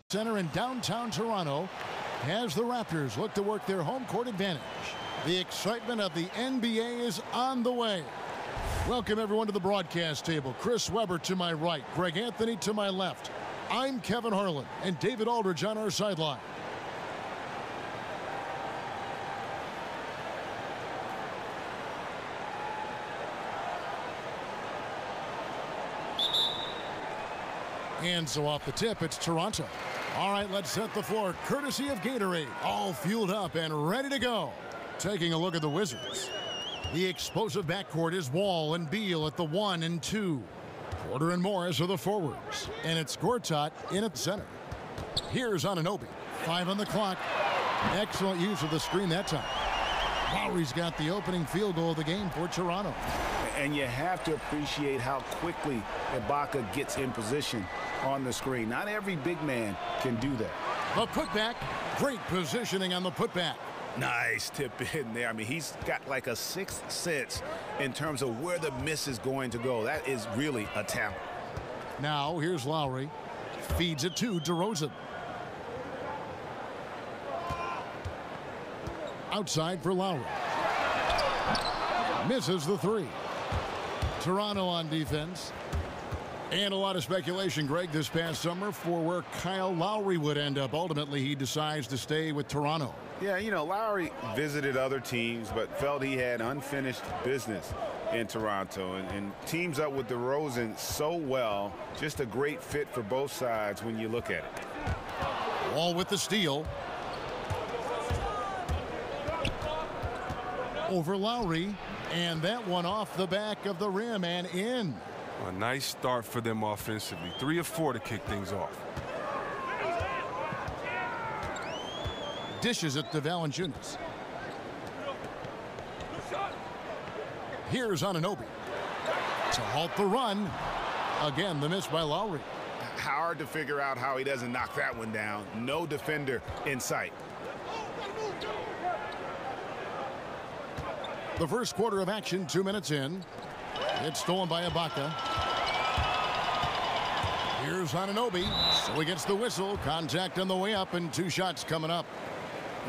Center in downtown Toronto as the Raptors look to work their home court advantage. The excitement of the NBA is on the way. Welcome everyone to the broadcast table. Chris Webber to my right, Greg Anthony to my left. I'm Kevin Harlan and David Aldridge on our sideline. And so off the tip, it's Toronto. All right, let's set the floor courtesy of Gatorade. All fueled up and ready to go. Taking a look at the Wizards. The explosive backcourt is Wall and Beal at the 1 and 2. Porter and Morris are the forwards. And it's Gortat in at center. Here's Anunoby. 5 on the clock. Excellent use of the screen that time. Lowry's got the opening field goal of the game for Toronto. And you have to appreciate how quickly Ibaka gets in position on the screen. Not every big man can do that. The putback. Great positioning on the putback. Nice tip in there. I mean, he's got like a sixth sense in terms of where the miss is going to go. That is really a talent. Now, here's Lowry. Feeds it to DeRozan. Outside for Lowry. Misses the 3. Toronto on defense. And a lot of speculation, Greg, this past summer for where Kyle Lowry would end up. Ultimately, he decides to stay with Toronto. Yeah, you know, Lowry visited other teams, but felt he had unfinished business in Toronto. And teams up with DeRozan so well. Just a great fit for both sides when you look at it. Wall with the steal. Over Lowry. And that one off the back of the rim and in. A nice start for them offensively. 3 of 4 to kick things off. Dishes it to Valanciunas. Here's Anunoby to halt the run. Again, the miss by Lowry. Hard to figure out how he doesn't knock that one down. No defender in sight. The first quarter of action, 2 minutes in. It's stolen by Ibaka. Here's Anunoby. So he gets the whistle. Contact on the way up and 2 shots coming up.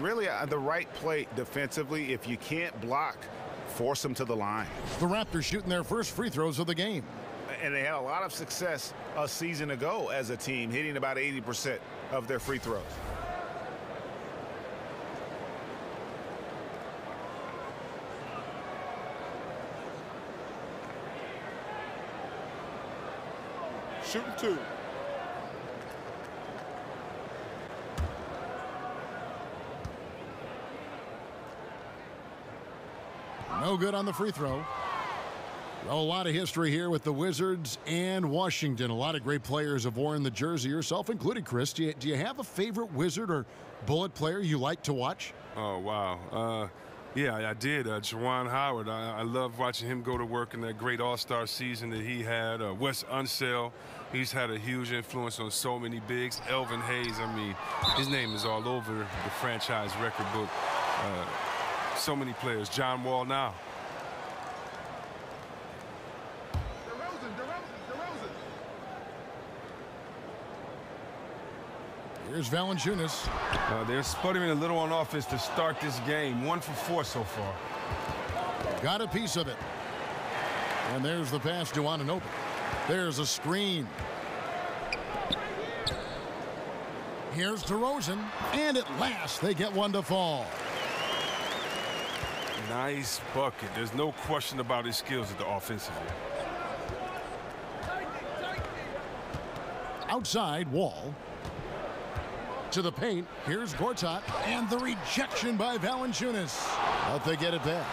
Really the right play defensively. If you can't block, force them to the line. The Raptors shooting their first free throws of the game. And they had a lot of success a season ago as a team, hitting about 80% of their free throws. Shooting 2. No good on the free throw. A lot of history here with the Wizards and Washington. A lot of great players have worn the jersey, yourself included, Chris. Do you have a favorite Wizard or Bullet player you like to watch? Oh, wow. Yeah, I did. Juwan Howard. I love watching him go to work in that great All-Star season that he had. Wes Unseld, he's had a huge influence on so many bigs. Elvin Hayes, I mean, his name is all over the franchise record book. So many players. John Wall now. Here's Valanciunas. They're sputtering a little on offense to start this game. 1 for 4 so far. Got a piece of it. And there's the pass to Anunoby. There's a screen. Here's DeRozan. And at last, they get one to fall. Nice bucket. There's no question about his skills at the offensive end. Outside, Wall. To the paint. Here's Gortat. And the rejection by Valanciunas. But they get it back.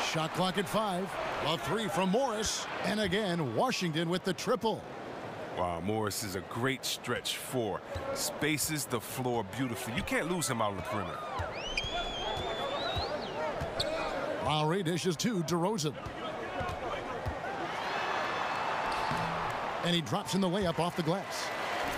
Shot clock at 5. A 3 from Morris. And again, Washington with the triple. Wow, Morris is a great stretch 4. Spaces the floor beautifully. You can't lose him out on the perimeter. Lowry dishes to DeRozan. And he drops in the layup off the glass.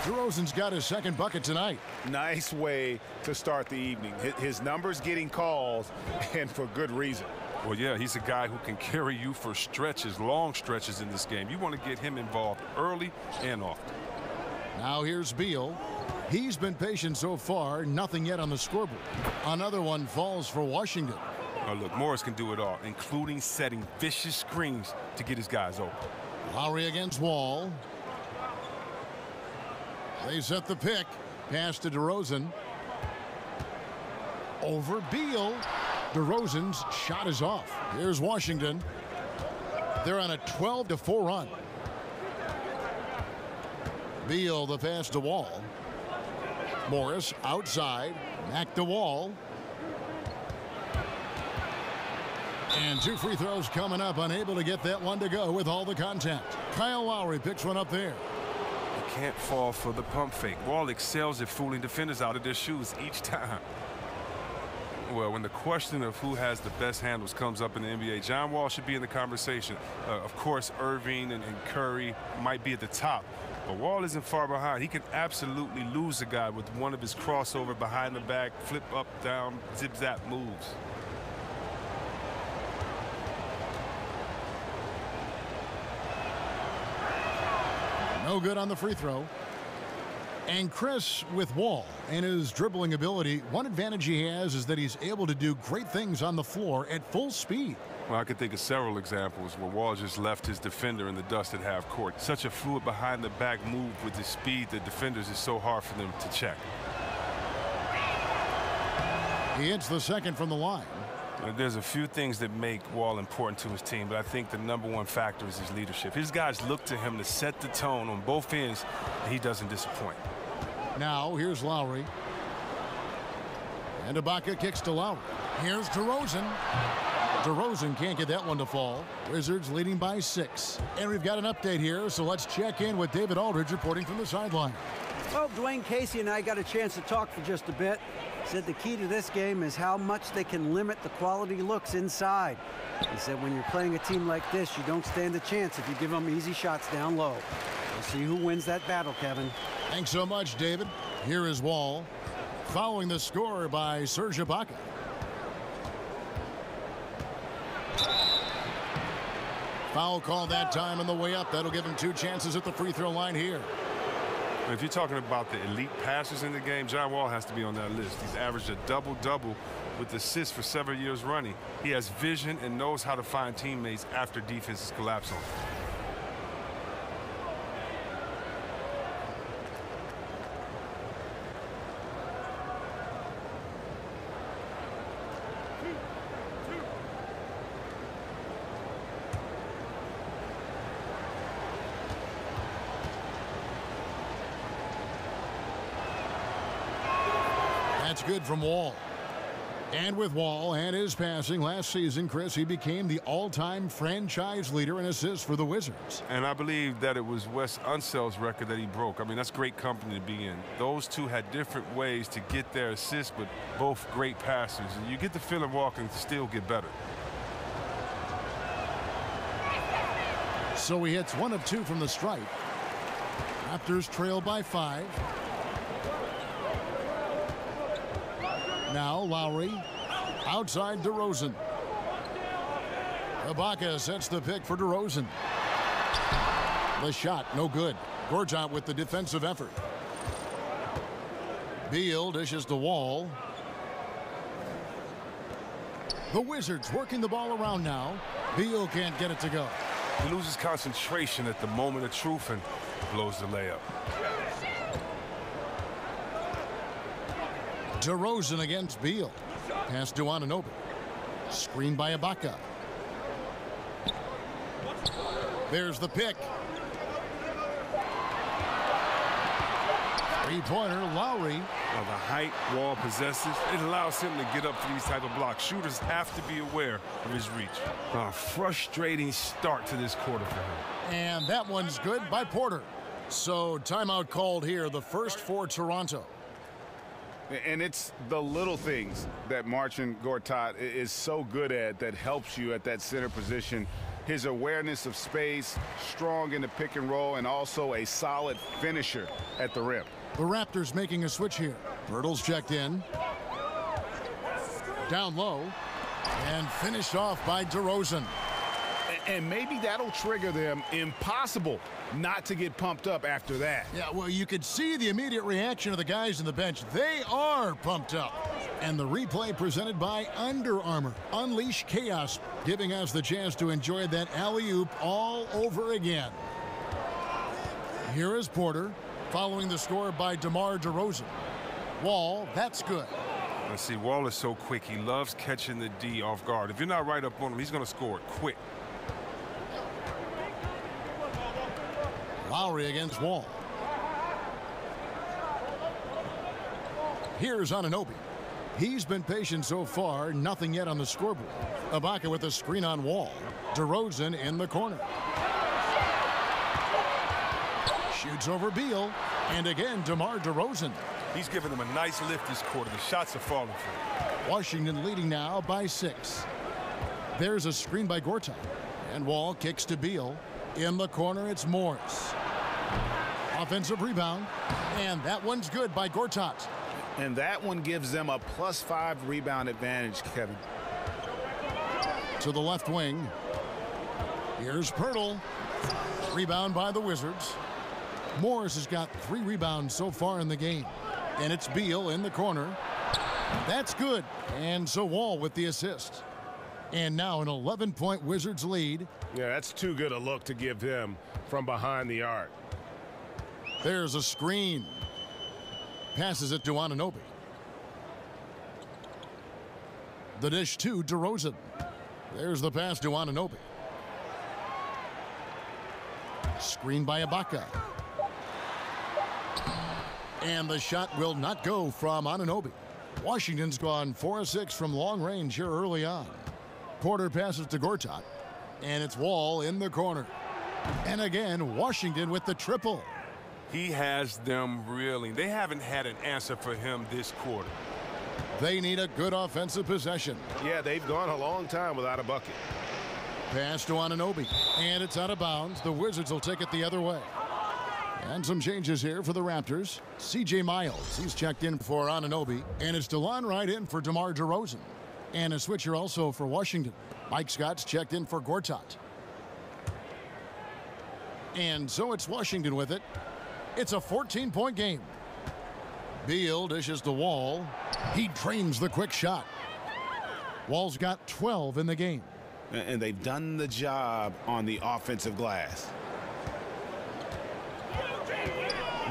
DeRozan's got his second bucket tonight. Nice way to start the evening. His numbers getting calls, and for good reason. Well, yeah, he's a guy who can carry you for stretches, long stretches in this game. You want to get him involved early and often. Now here's Beal. He's been patient so far, nothing yet on the scoreboard. Another one falls for Washington. Oh, look, Morris can do it all, including setting vicious screens to get his guys open. Lowry against Wall. They set the pick. Pass to DeRozan. Over Beal. DeRozan's shot is off. Here's Washington. They're on a 12-4 run. Beal the pass to Wall. Morris outside. Back to Wall. And 2 free throws coming up. Unable to get that one to go with all the contact. Kyle Lowry picks one up there. Can't fall for the pump fake. Wall excels at fooling defenders out of their shoes each time. Well, when the question of who has the best handles comes up in the NBA, John Wall should be in the conversation. Of course, Irving and Curry might be at the top, but Wall isn't far behind. He can absolutely lose a guy with one of his crossover behind the back, flip up, down, zip-zap moves. No good on the free throw. And Chris, with Wall and his dribbling ability, one advantage he has is that he's able to do great things on the floor at full speed. Well, I could think of several examples where Wall just left his defender in the dust at half court. Such a fluid behind the back move with the speed that defenders is so hard for them to check. He hits the second from the line. There's a few things that make Wall important to his team, but I think the #1 factor is his leadership. His guys look to him to set the tone on both ends, and he doesn't disappoint. Now, here's Lowry. And Ibaka kicks to Lowry. Here's DeRozan. DeRozan can't get that one to fall. Wizards leading by 6. And we've got an update here, so let's check in with David Aldridge reporting from the sideline. Well, Dwayne Casey and I got a chance to talk for just a bit. Said the key to this game is how much they can limit the quality looks inside. He said when you're playing a team like this, you don't stand a chance if you give them easy shots down low. We'll see who wins that battle, Kevin. Thanks so much, David. Here is Wall. Following the score by Serge Ibaka. Foul call that time on the way up. That'll give him 2 chances at the free throw line here. If you're talking about the elite passers in the game, John Wall has to be on that list. He's averaged a double-double with assists for several years running. He has vision and knows how to find teammates after defenses collapse on him. That's good from Wall. And with Wall and his passing last season, Chris, he became the all-time franchise leader in assists for the Wizards. And I believe that it was Wes Unsell's record that he broke. I mean, that's great company to be in. Those two had different ways to get their assists, but both great passers. And you get the feeling Wall can still get better. So he hits 1 of 2 from the stripe. Raptors trail by 5. Now Lowry outside DeRozan. Ibaka sets the pick for DeRozan. The shot no good. Gortat with the defensive effort. Beal dishes the Wall. The Wizards working the ball around now. Beal can't get it to go. He loses concentration at the moment of truth and blows the layup. DeRozan against Beal. Pass to Anunoby. Screen by Ibaka. There's the pick. Three-pointer, Lowry. Well, the height Wall possesses, it allows him to get up to these type of blocks. Shooters have to be aware of his reach. A frustrating start to this quarter for him. And that one's good by Porter. So timeout called here, the first for Toronto. And it's the little things that Marcin Gortat is so good at that helps you at that center position His awareness of space, strong in the pick and roll, and also a solid finisher at the rim. The Raptors making a switch here. Pirtle's checked in. Down low. And finished off by DeRozan. And maybe that'll trigger them. Impossible not to get pumped up after that. Yeah, well, you could see the immediate reaction of the guys on the bench. They are pumped up. And the replay presented by Under Armour. Unleash chaos, giving us the chance to enjoy that alley-oop all over again. Here is Porter, following the score by DeMar DeRozan. Wall, that's good. And see, Wall is so quick. He loves catching the D off guard. If you're not right up on him, he's going to score it quick. Lowry against Wall. Here's Anunoby. He's been patient so far, nothing yet on the scoreboard. Ibaka with a screen on Wall. DeRozan in the corner. Shoots over Beal, and again DeMar DeRozan. He's giving them a nice lift this quarter. The shots are falling for him. Washington leading now by 6. There's a screen by Gortat, and Wall kicks to Beal. In the corner, it's Morris. Offensive rebound, and that one's good by Gortat. And that one gives them a +5 rebound advantage, Kevin. To the left wing. Here's Pirtle. Rebound by the Wizards. Morris has got 3 rebounds so far in the game. And it's Beal in the corner. That's good. And so Wall with the assist. And now an 11-point Wizards lead. Yeah, that's too good a look to give him from behind the arc. There's a screen. Passes it to Anunoby. The dish to DeRozan. There's the pass to Anunoby. Screen by Ibaka. And the shot will not go from Anunoby. Washington's gone 4 of 6 from long range here early on. Porter passes to Gortat. And it's Wall in the corner. And again, Washington with the triple. He has them reeling. They haven't had an answer for him this quarter. They need a good offensive possession. Yeah, they've gone a long time without a bucket. Pass to Anunoby. And it's out of bounds. The Wizards will take it the other way. And some changes here for the Raptors. C.J. Miles, he's checked in for Anunoby. And it's DeLon Wright in for DeMar DeRozan. And a switcher also for Washington. Mike Scott's checked in for Gortat. And so it's Washington with it. It's a 14-point game. Beal dishes to Wall. He trains the quick shot. Wall's got 12 in the game. And they've done the job on the offensive glass.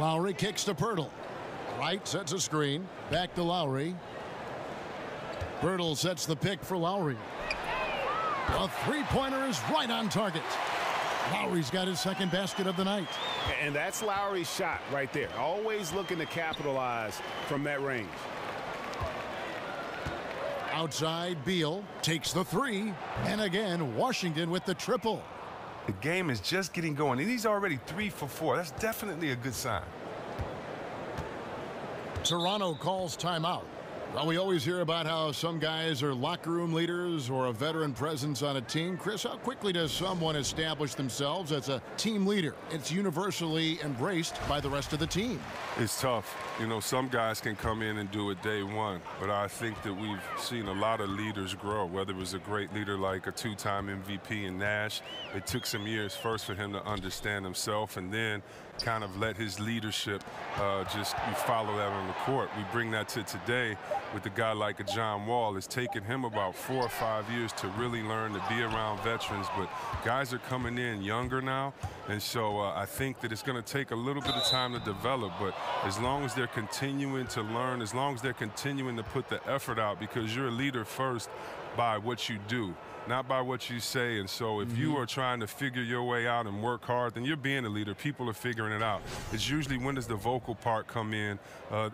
Lowry kicks to Pirtle. Wright sets a screen. Back to Lowry. Pirtle sets the pick for Lowry. A three-pointer is right on target. Lowry's got his second basket of the night. And that's Lowry's shot right there. Always looking to capitalize from that range. Outside, Beal takes the 3. And again, Washington with the triple. The game is just getting going, and he's already 3 for 4. That's definitely a good sign. Toronto calls timeout. Well, we always hear about how some guys are locker room leaders or a veteran presence on a team. Chris, how quickly does someone establish themselves as a team leader? It's universally embraced by the rest of the team. It's tough. You know, some guys can come in and do it day one, but I think that we've seen a lot of leaders grow, whether it was a great leader like a 2-time MVP in Nash. It took some years first for him to understand himself and then kind of let his leadership just follow that on the court. We bring that to today with a guy like a John Wall. It's taken him about 4 or 5 years to really learn to be around veterans, but guys are coming in younger now, and so I think that it's going to take a little bit of time to develop, but as long as they're continuing to learn, as long as they're continuing to put the effort out, because you're a leader first by what you do, not by what you say. And so if you are trying to figure your way out and work hard, then you're being a leader. People are figuring it out. It's usually when does the vocal part come in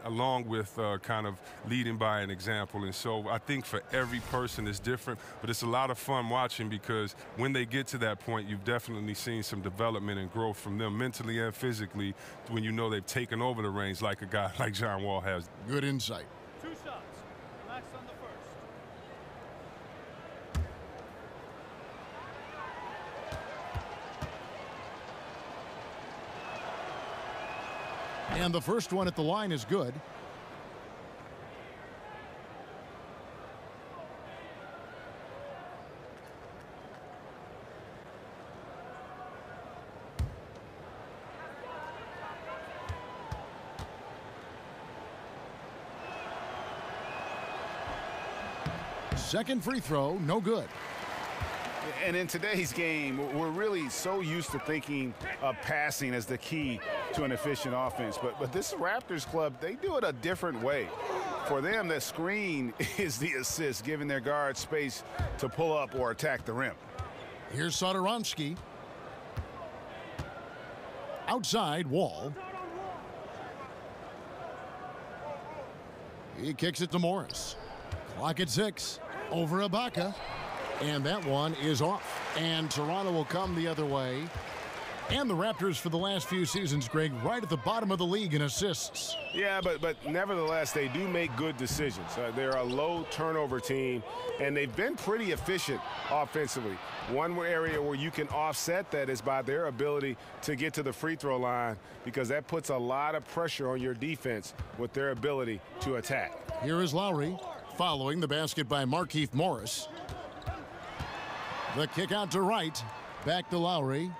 along with kind of leading by an example. And so I think for every person it's different, but it's a lot of fun watching because when they get to that point, you've definitely seen some development and growth from them mentally and physically when you know they've taken over the reins like a guy like John Wall has. Good insight. 2 shots. Max on the first. And the first one at the line is good. Second free throw, no good. And in today's game, we're really so used to thinking of passing as the key to an efficient offense. But this Raptors club, they do it a different way. For them, the screen is the assist, giving their guards space to pull up or attack the rim. Here's Satoransky. Outside, Wall. He kicks it to Morris. Clock at 6. Over Ibaka. And that one is off. And Toronto will come the other way. And the Raptors for the last few seasons, Greg, right at the bottom of the league in assists. Yeah, but nevertheless, they do make good decisions. They're a low turnover team, and they've been pretty efficient offensively. One area where you can offset that is by their ability to get to the free throw line, because that puts a lot of pressure on your defense with their ability to attack. Here is Lowry, following the basket by Markieff Morris. The kick out to Wright. Back to Lowry.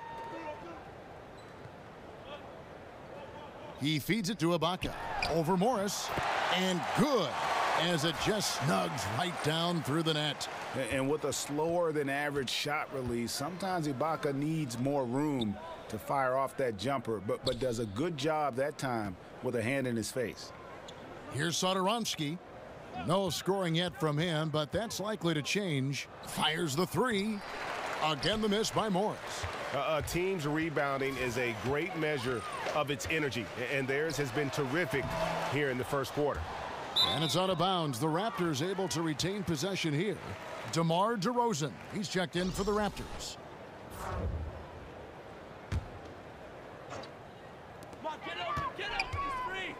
He feeds it to Ibaka. Over Morris. And good, as it just snugs right down through the net. And with a slower than average shot release, sometimes Ibaka needs more room to fire off that jumper, but does a good job that time with a hand in his face. Here's Satoransky. No scoring yet from him, but that's likely to change. Fires the three. Again, the miss by Morris. A team's rebounding is a great measure of its energy, and theirs has been terrific here in the first quarter. And it's out of bounds. The Raptors able to retain possession here. DeMar DeRozan. He's checked in for the Raptors. Come on, get open, he's free.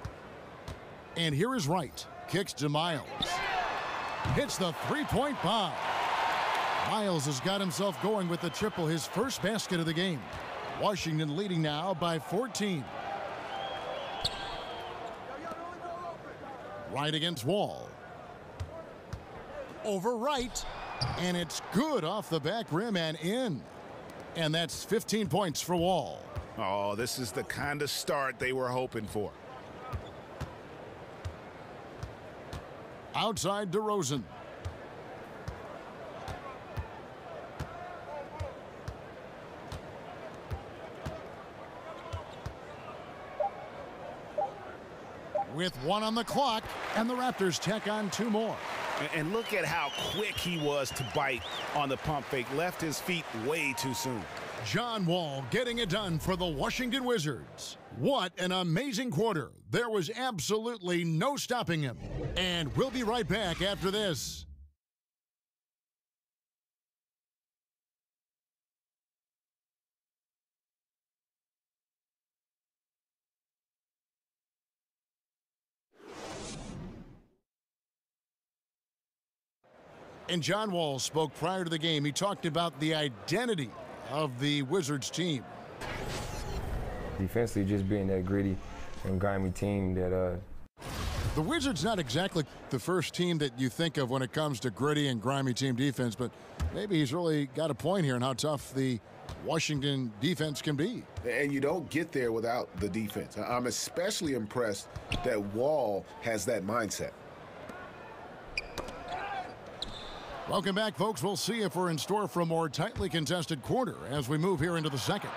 And here is Wright. Kicks to Miles. Hits the three-point bomb. Miles has got himself going with the triple, his first basket of the game. Washington leading now by 14. Right against Wall. Over Wright. And it's good off the back rim and in. And that's 15 points for Wall. Oh, this is the kind of start they were hoping for. Outside DeRozan. With one on the clock, and the Raptors tack on two more. And look at how quick he was to bite on the pump fake. Left his feet way too soon. John Wall getting it done for the Washington Wizards. What an amazing quarter. There was absolutely no stopping him. And we'll be right back after this. And John Wall spoke prior to the game. He talked about the identity of the Wizards team. Defensively, just being that gritty and grimy team that The Wizards not exactly the first team that you think of when it comes to gritty and grimy team defense, but maybe he's really got a point here in how tough the Washington defense can be. And you don't get there without the defense. I'm especially impressed that Wall has that mindset. Welcome back, folks. We'll see if we're in store for a more tightly contested quarter as we move here into the second.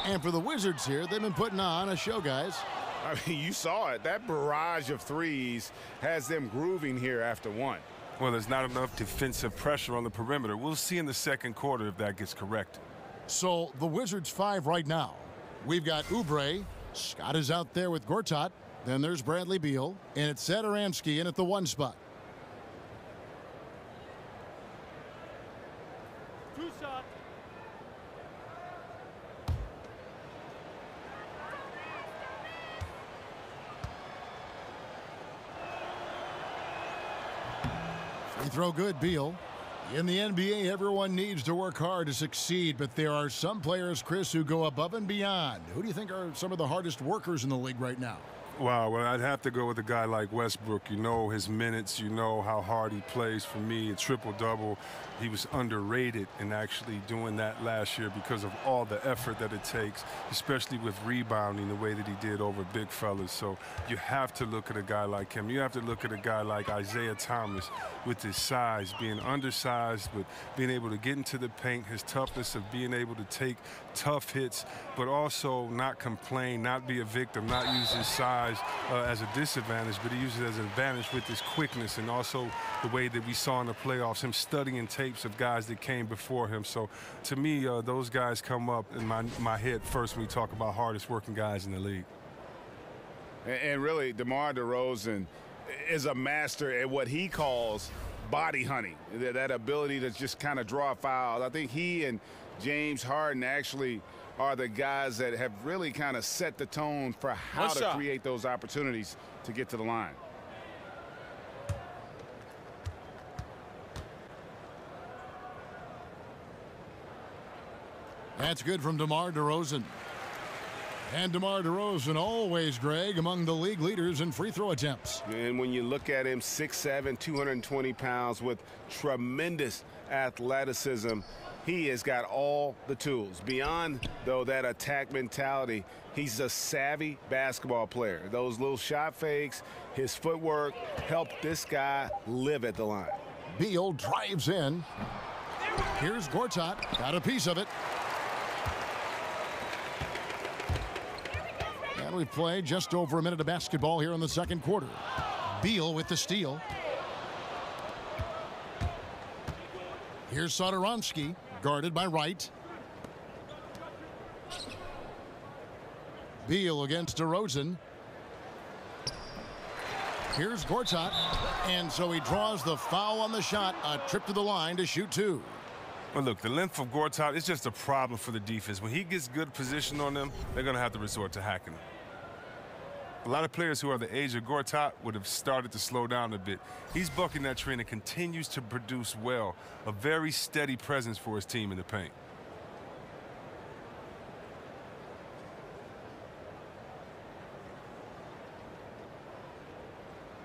And for the Wizards here, they've been putting on a show, guys. I mean, you saw it. That barrage of threes has them grooving here after one. Well, there's not enough defensive pressure on the perimeter. We'll see in the second quarter if that gets corrected. So the Wizards 5 right now. We've got Oubre. Scott is out there with Gortat. Then there's Bradley Beal. And it's Satoransky in at the 1 spot. Two shots. Free throw good, Beal. In the NBA, everyone needs to work hard to succeed, but there are some players, Chris, who go above and beyond. Who do you think are some of the hardest workers in the league right now? Wow, well, I'd have to go with a guy like Westbrook. You know his minutes, you know how hard he plays. For me, a triple-double. He was underrated in actually doing that last year because of all the effort that it takes, especially with rebounding the way that he did over big fellas. So you have to look at a guy like him. You have to look at a guy like Isaiah Thomas with his size, being undersized, but being able to get into the paint, his toughness of being able to take tough hits, but also not complain, not be a victim, not use his size as a disadvantage, but he uses it as an advantage with his quickness and also the way that we saw in the playoffs, him studying tapes of guys that came before him. So to me, those guys come up in my head first when we talk about hardest working guys in the league. And really, DeMar DeRozan is a master at what he calls body hunting, that ability to just kind of draw fouls. I think he and James Harden actually are the guys that have really kind of set the tone for how to create those opportunities to get to the line. That's good from DeMar DeRozan. And DeMar DeRozan always, Greg, among the league leaders in free throw attempts. And when you look at him, 6'7", 220 pounds with tremendous athleticism, he has got all the tools. Beyond, though, that attack mentality, he's a savvy basketball player. Those little shot fakes, his footwork helped this guy live at the line. Beal drives in. Here's Gortat, got a piece of it. And we've played just over a minute of basketball here in the second quarter. Beal with the steal. Here's Satoransky, guarded by Wright. Beal against DeRozan. Here's Gortat, and so he draws the foul on the shot. A trip to the line to shoot two. Well, look, the length of Gortat is just a problem for the defense. When he gets good position on them, they're going to have to resort to hacking him. A lot of players who are the age of Gortat would have started to slow down a bit. He's bucking that trend and continues to produce well. A very steady presence for his team in the paint.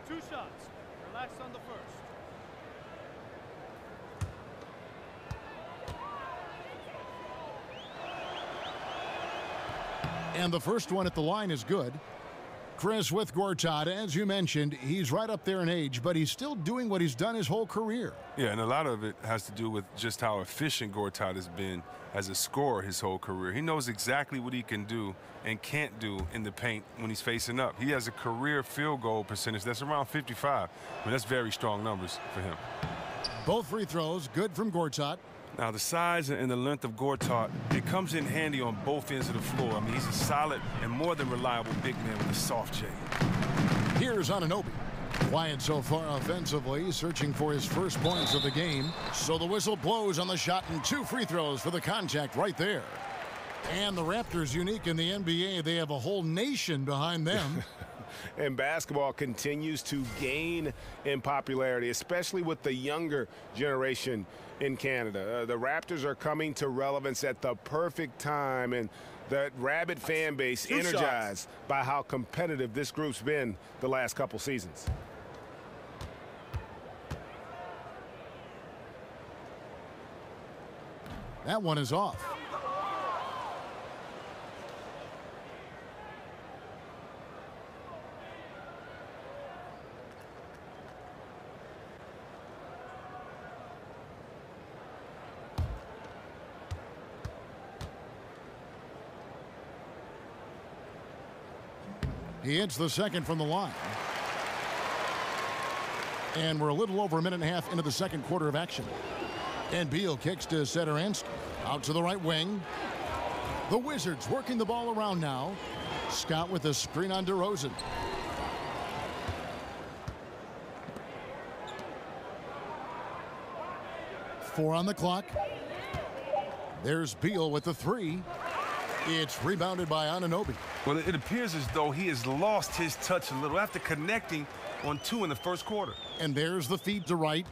Two shots. Relax on the first. And the first one at the line is good. Chris, with Gortat, as you mentioned, he's right up there in age, but he's still doing what he's done his whole career. Yeah, and a lot of it has to do with just how efficient Gortat has been as a scorer his whole career. He knows exactly what he can do and can't do in the paint when he's facing up. He has a career field goal percentage that's around 55. I mean, that's very strong numbers for him. Both free throws, good from Gortat. Now, the size and the length of Gortat, it comes in handy on both ends of the floor. I mean, he's a solid and more than reliable big man with a soft J. Here's Anunoby. Quiet so far offensively, searching for his first points of the game. So the whistle blows on the shot and two free throws for the contact right there. And the Raptors, unique in the NBA, they have a whole nation behind them. And basketball continues to gain in popularity, especially with the younger generation in Canada. The Raptors are coming to relevance at the perfect time, and the rabid fan base energized by how competitive this group's been the last couple seasons. That one is off. He hits the second from the line. And we're a little over a minute and a half into the second quarter of action. And Beal kicks to Satoransky. Out to the right wing. The Wizards working the ball around now. Scott with the screen on DeRozan. Four on the clock. There's Beal with the three. It's rebounded by Anunoby. Well, it appears as though he has lost his touch a little after connecting on two in the first quarter. And there's the feed to Wright.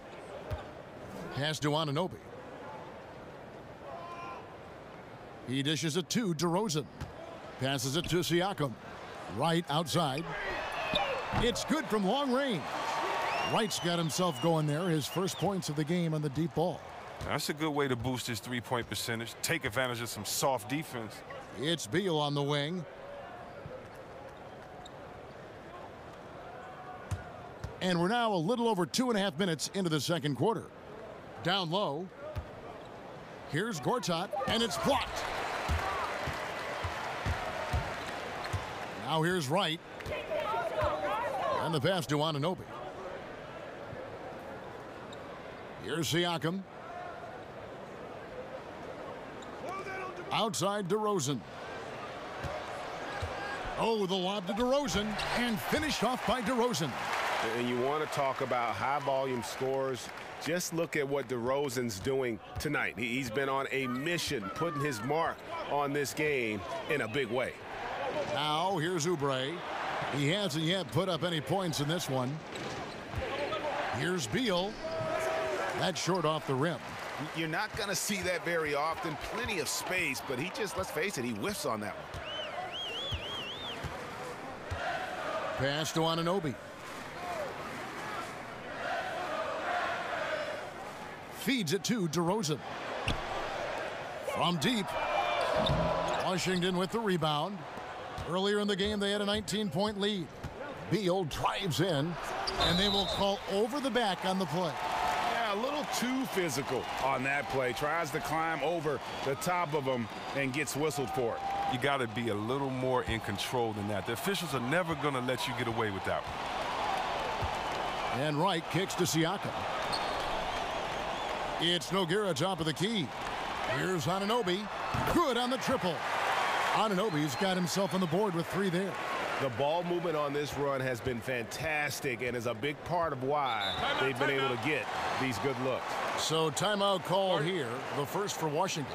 Pass to Anunoby. He dishes it to DeRozan. Passes it to Siakam. Wright outside. It's good from long range. Wright's got himself going there. His first points of the game on the deep ball. That's a good way to boost his three-point percentage. Take advantage of some soft defense. It's Beal on the wing. And we're now a little over 2.5 minutes into the second quarter. Down low. Here's Gortat, and it's blocked. Now here's Wright. And the pass to Anunoby. Here's Siakam. Outside DeRozan. Oh, the lob to DeRozan, and finished off by DeRozan. And you want to talk about high-volume scores. Just look at what DeRozan's doing tonight. He's been on a mission, putting his mark on this game in a big way. Now here's Oubre. He hasn't yet put up any points in this one. Here's Beal. That's short off the rim. You're not going to see that very often. Plenty of space, but he just, let's face it, he whiffs on that one. Pass to Anunoby. Feeds it to DeRozan. From deep. Washington with the rebound. Earlier in the game, they had a 19-point lead. Beal drives in, and they will call over the back on the play. Yeah, a little too physical on that play. Tries to climb over the top of him and gets whistled for it. You got to be a little more in control than that. The officials are never going to let you get away with that one. And Wright kicks to Siakam. It's Nogueira top of the key. Here's Anunoby. Good on the triple. Anunoby's got himself on the board with 3 there. The ball movement on this run has been fantastic and is a big part of why they've been able to get these good looks. So timeout call here, the first for Washington.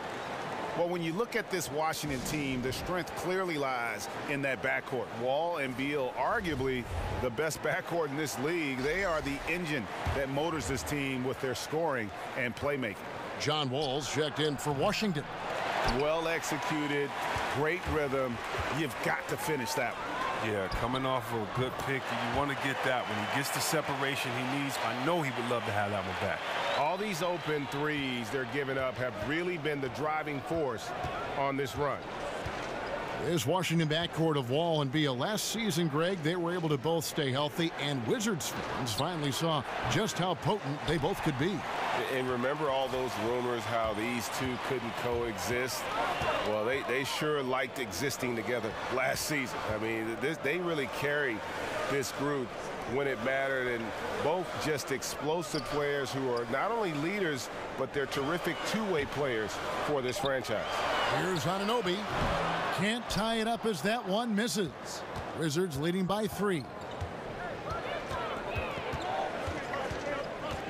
Well, when you look at this Washington team, the strength clearly lies in that backcourt. Wall and Beal, arguably the best backcourt in this league. They are the engine that motors this team with their scoring and playmaking. John Wall's checked in for Washington. Well executed, great rhythm. You've got to finish that one. Yeah, coming off of a good pick, you want to get that when he gets the separation he needs. I know he would love to have that one back. All these open threes they're giving up have really been the driving force on this run. This Washington backcourt of Wall and Beal. Last season, Greg, they were able to both stay healthy, and Wizards fans finally saw just how potent they both could be. And remember all those rumors how these two couldn't coexist? Well, they sure liked existing together last season. I mean, they really carried this group when it mattered, and both just explosive players who are not only leaders, but they're terrific two-way players for this franchise. Here's Anunoby. Can't tie it up as that one misses. Wizards leading by 3.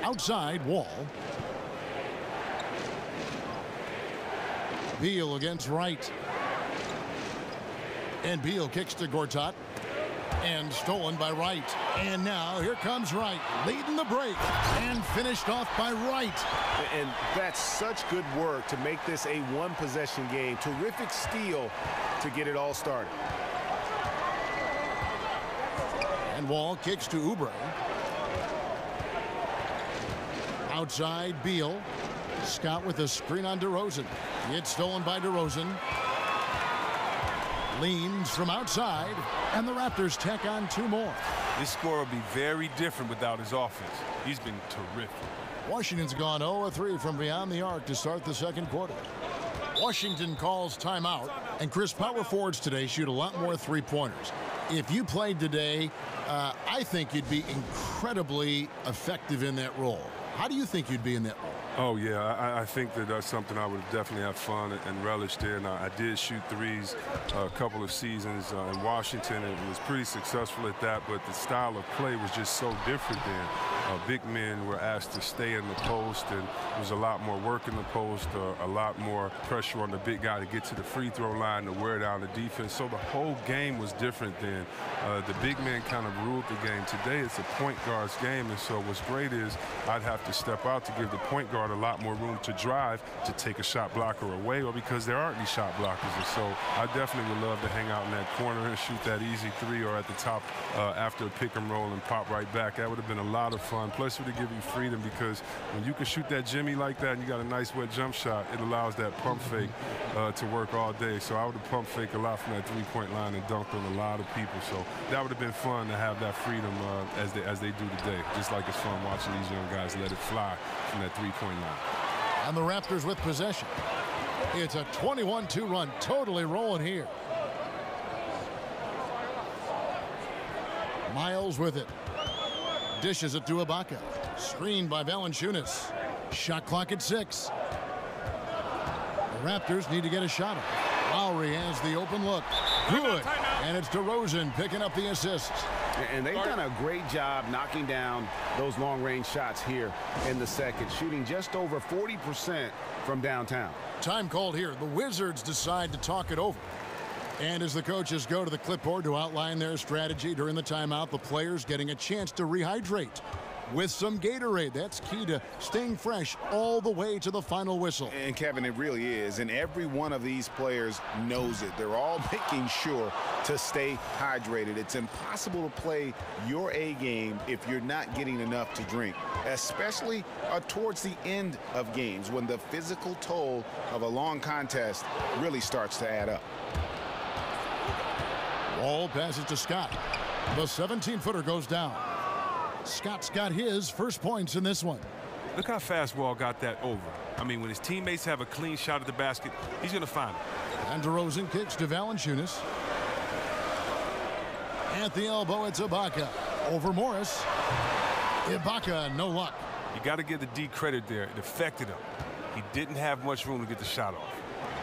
Outside, Wall. Beal against Wright. And Beal kicks to Gortat. And stolen by Wright. And now here comes Wright, leading the break. And finished off by Wright. And that's such good work to make this a one-possession game. Terrific steal to get it all started. And Wall kicks to Oubre. Outside, Beal. Scott with a screen on DeRozan. It's stolen by DeRozan. Leans from outside, and the Raptors tack on 2 more. This score will be very different without his offense. He's been terrific. Washington's gone 0-3 from beyond the arc to start the second quarter. Washington calls timeout, and Chris, power forwards today shoot a lot more three-pointers. If you played today, I think you'd be incredibly effective in that role. How do you think you'd be in that role? Oh, yeah, I think that that's something I would definitely have fun and relish there. And I did shoot threes a couple of seasons in Washington and was pretty successful at that, but the style of play was just so different then. Big men were asked to stay in the post, and there was a lot more work in the post, a lot more pressure on the big guy to get to the free throw line to wear down the defense. So the whole game was different then. The big men kind of ruled the game. Today it's a point guard's game, and so what's great is I'd have have to step out to give the point guard a lot more room to drive, to take a shot blocker away, or because there aren't any shot blockers. And so I definitely would love to hang out in that corner and shoot that easy three, or at the top after a pick and roll and pop right back. That would have been a lot of fun. Plus, it would give you freedom, because when you can shoot that Jimmy like that and you got a nice wet jump shot, it allows that pump fake to work all day. So I would have pump fake a lot from that three-point line and dunked on a lot of people. So that would have been fun to have that freedom as they do today. Just like it's fun watching these young guys let it fly from that three-point line. And the Raptors with possession. It's a 21-2 run, totally rolling here. Miles with it. Dishes it to Ibaka. Screened by Valanciunas. Shot clock at 6. The Raptors need to get a shot up. Lowry has the open look. Good. And it's DeRozan picking up the assist. And they've done a great job knocking down those long-range shots here in the second, shooting just over 40% from downtown. Time called here. The Wizards decide to talk it over. And as the coaches go to the clipboard to outline their strategy during the timeout, the players getting a chance to rehydrate with some Gatorade. That's key to staying fresh all the way to the final whistle. And Kevin, it really is. And every one of these players knows it. They're all making sure to stay hydrated. It's impossible to play your A game if you're not getting enough to drink, especially towards the end of games when the physical toll of a long contest really starts to add up. Wall passes to Scott. The 17-footer goes down. Scott's got his first points in this one. Look how fast Wall got that over. I mean, when his teammates have a clean shot at the basket, he's going to find it. And DeRozan kicks to Valanciunas. At the elbow, it's Ibaka. Over Morris. Ibaka, no luck. You got to give the D credit there. It affected him. He didn't have much room to get the shot off.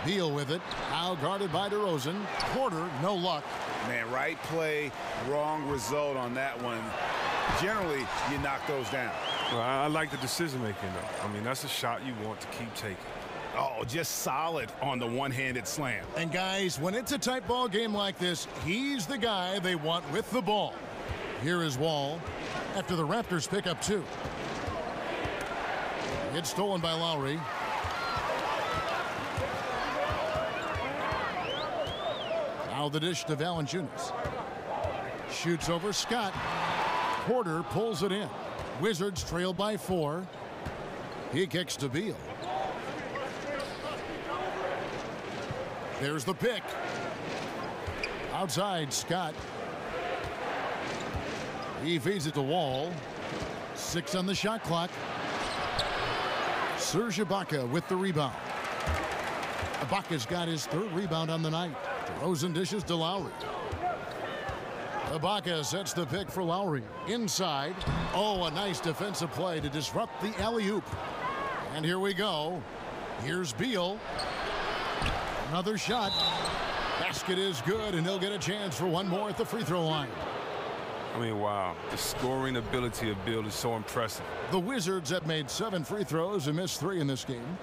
Beal with it. Now guarded by DeRozan. Porter, no luck. Man, right play, wrong result on that one. Generally, you knock those down. Well, I like the decision-making, though. I mean, that's a shot you want to keep taking. Oh, just solid on the one-handed slam. And, guys, when it's a tight ball game like this, he's the guy they want with the ball. Here is Wall after the Raptors pick up 2. It's stolen by Lowry. Now the dish to Valanciunas. Shoots over Scott. Porter pulls it in. Wizards trail by 4. He kicks to Beal. There's the pick. Outside, Scott. He feeds it to Wall. 6 on the shot clock. Serge Ibaka with the rebound. Ibaka's got his 3rd rebound on the night. DeRozan dishes to Lowry. Ibaka sets the pick for Lowry. Inside. Oh, a nice defensive play to disrupt the alley-oop. And here we go. Here's Beal. Another shot. Basket is good, and he'll get a chance for one more at the free throw line. I mean, wow. The scoring ability of Beal is so impressive. The Wizards have made 7 free throws and missed 3 in this game.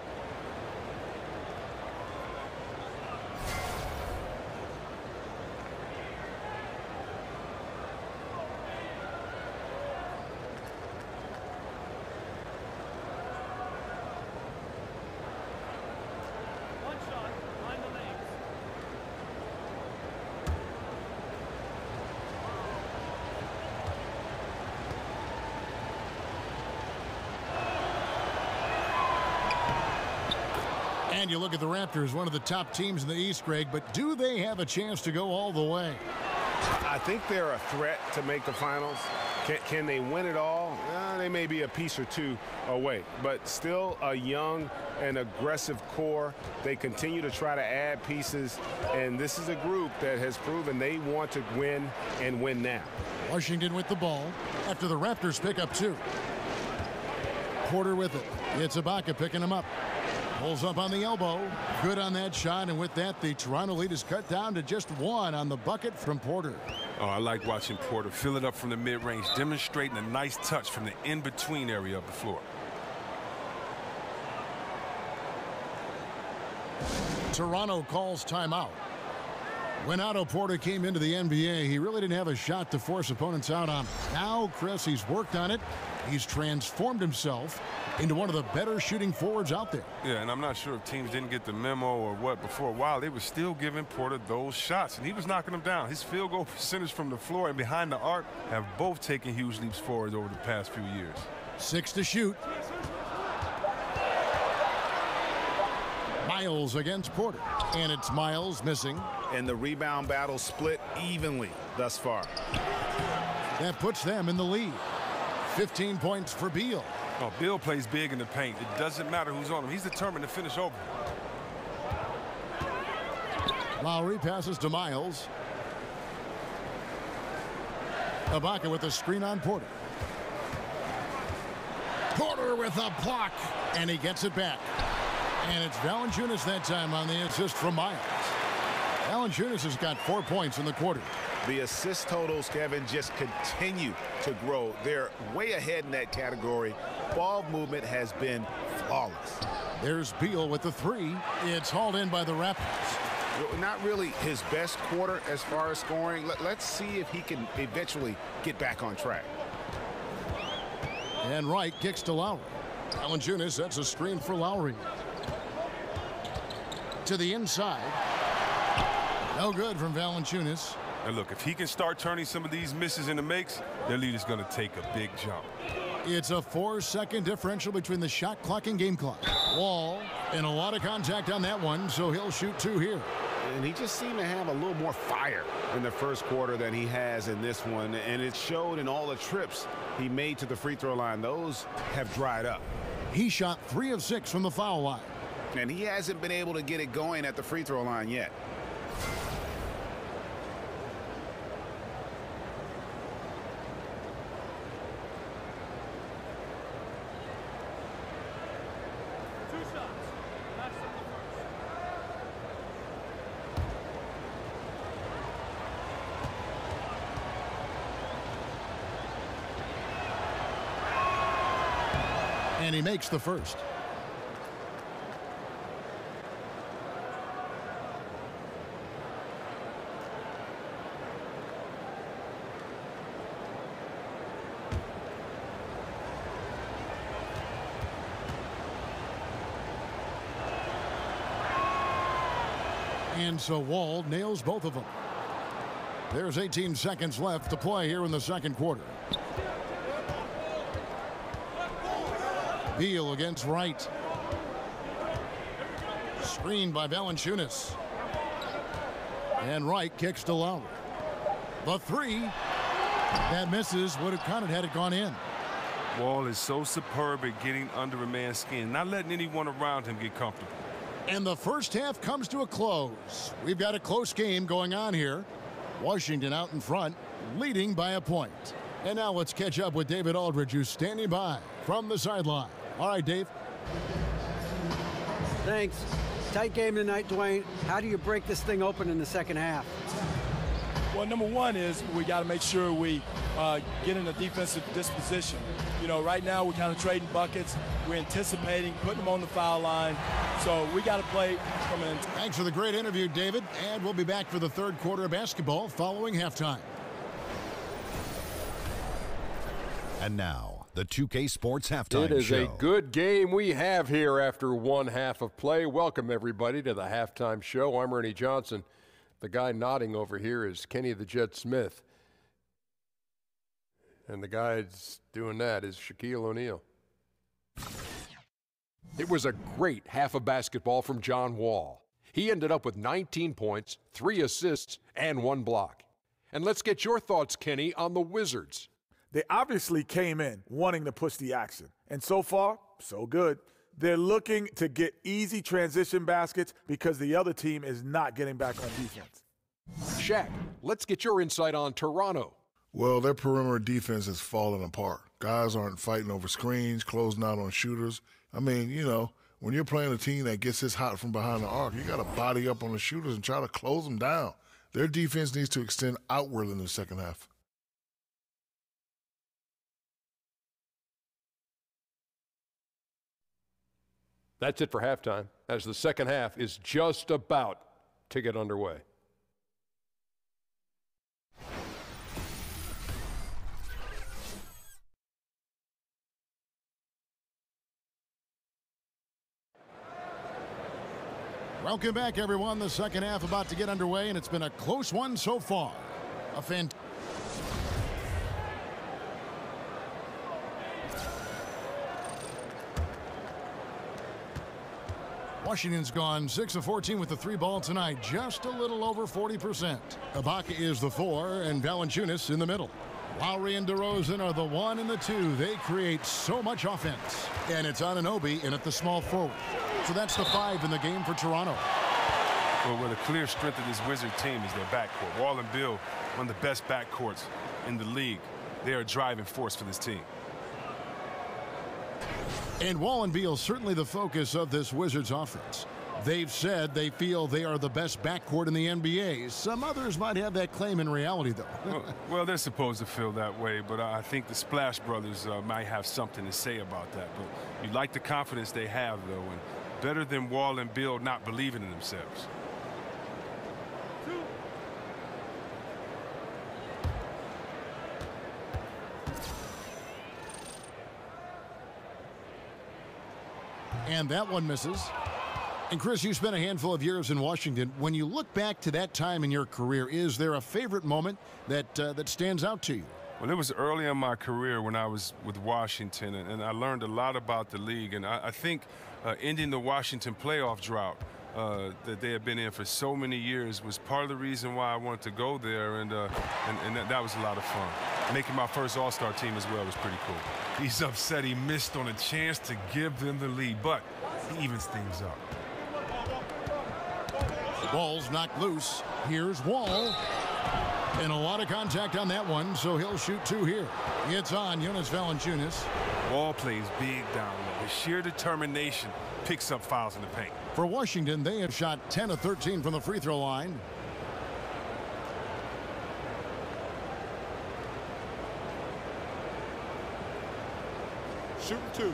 And you look at the Raptors, one of the top teams in the East, Greg, but do they have a chance to go all the way? I think they're a threat to make the finals. Can they win it all? They may be a piece or 2 away, but still a young and aggressive core. They continue to try to add pieces, and this is a group that has proven they want to win and win now. Washington with the ball after the Raptors pick up 2. Porter with it. It's Ibaka picking him up. Pulls up on the elbow. Good on that shot, and with that, the Toronto lead is cut down to just 1 on the bucket from Porter. Oh, I like watching Porter fill it up from the mid-range, demonstrating a nice touch from the in-between area of the floor. Toronto calls timeout. When Otto Porter came into the NBA, he really didn't have a shot to force opponents out on. Now, Chris, he's worked on it. He's transformed himself into one of the better shooting forwards out there. Yeah, and I'm not sure if teams didn't get the memo or what, but for a while they were still giving Porter those shots, and he was knocking them down. His field goal percentage from the floor and behind the arc have both taken huge leaps forward over the past few years. 6 to shoot. Miles against Porter, and it's Miles missing. And the rebound battle split evenly thus far. That puts them in the lead. 15 points for Beal. Oh, Beal plays big in the paint. It doesn't matter who's on him. He's determined to finish over. Lowry passes to Miles. Ibaka with a screen on Porter. Porter with a block, and he gets it back. And it's Valanciunas that time on the assist from Miles. Valanciunas has got 4 points in the quarter. The assist totals, Kevin, just continue to grow. They're way ahead in that category. Ball movement has been flawless. There's Beal with the 3. It's hauled in by the Raptors. Not really his best quarter as far as scoring. Let's see if he can eventually get back on track. And Wright kicks to Lowry. Valanciunas sets a screen for Lowry. To the inside. No good from Valanciunas. And look, if he can start turning some of these misses into makes, their lead is going to take a big jump. It's a 4-second differential between the shot clock and game clock. Wall, and a lot of contact on that one, so he'll shoot 2 here. And he just seemed to have a little more fire in the first quarter than he has in this one, and it showed in all the trips he made to the free throw line. Those have dried up. He shot 3 of 6 from the foul line. And he hasn't been able to get it going at the free throw line yet. And he makes the first. And so Wall nails both of them. There's 18 seconds left to play here in the second quarter. Beal against Wright. Screened by Valanciunas. And Wright kicks to Lowry. The 3. That misses. Would have counted had it gone in. Wall is so superb at getting under a man's skin, not letting anyone around him get comfortable. And the first half comes to a close. We've got a close game going on here. Washington out in front, leading by a point. And now let's catch up with David Aldridge, who's standing by from the sideline. All right, Dave. Thanks. Tight game tonight, Dwayne. How do you break this thing open in the second half? Well, number one is we got to make sure we get in a defensive disposition. You know, right now we're kind of trading buckets. We're anticipating, putting them on the foul line. So we got to play from an... Thanks for the great interview, David. And we'll be back for the third quarter of basketball following halftime. And now, the 2K Sports Halftime It is Show. a good game we have here after one half of play. Welcome, everybody, to the Halftime Show. I'm Ernie Johnson. The guy nodding over here is Kenny the Jet Smith. And the guy that's doing that is Shaquille O'Neal. It was a great half of basketball from John Wall. He ended up with 19 points, 3 assists, and 1 block. And let's get your thoughts, Kenny, on the Wizards. They obviously came in wanting to push the action. And so far, so good. They're looking to get easy transition baskets because the other team is not getting back on defense. Shaq, let's get your insight on Toronto. Well, their perimeter defense has fallen apart. Guys aren't fighting over screens, closing out on shooters. I mean, you know, when you're playing a team that gets this hot from behind the arc, you got to body up on the shooters and try to close them down. Their defense needs to extend outward in the second half. That's it for halftime, as the second half is just about to get underway. Welcome back, everyone. The second half about to get underway, and it's been a close one so far. Washington's gone 6 of 14 with the 3-ball tonight, just a little over 40%. Ibaka is the 4, and Valanciunas in the middle. Lowry and DeRozan are the 1 and the 2. They create so much offense. And it's Anunoby in at the small forward. So that's the 5 in the game for Toronto. Well, the clear strength of this Wizard team is their backcourt. Wall and Bill, one of the best backcourts in the league. They are a driving force for this team. And Wall and Beal certainly the focus of this Wizards offense. They've said they feel they are the best backcourt in the NBA. Some others might have that claim in reality, though. well, they're supposed to feel that way, but I think the Splash Brothers might have something to say about that. But you like the confidence they have, though, and better than Wall and Beal not believing in themselves. And that one misses. And Chris, you spent a handful of years in Washington. When you look back to that time in your career, is there a favorite moment that stands out to you? Well, it was early in my career when I was with Washington, and I learned a lot about the league. And I think ending the Washington playoff drought that they had been in for so many years was part of the reason why I wanted to go there, and that was a lot of fun. Making my first All-Star team as well was pretty cool. He's upset he missed on a chance to give them the lead, but he evens things up. The ball's knocked loose. Here's Wall. And a lot of contact on that one, so he'll shoot 2 here. It's on Jonas Valanciunas. Wall plays big down low. His sheer determination picks up fouls in the paint. For Washington, they have shot 10 of 13 from the free throw line. Shooting 2.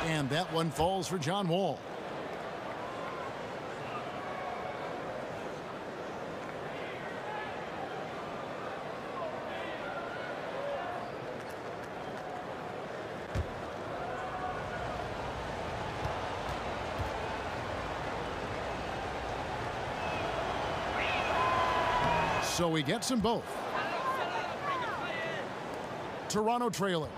And that one falls for John Wall. So he gets them both. Toronto trailing.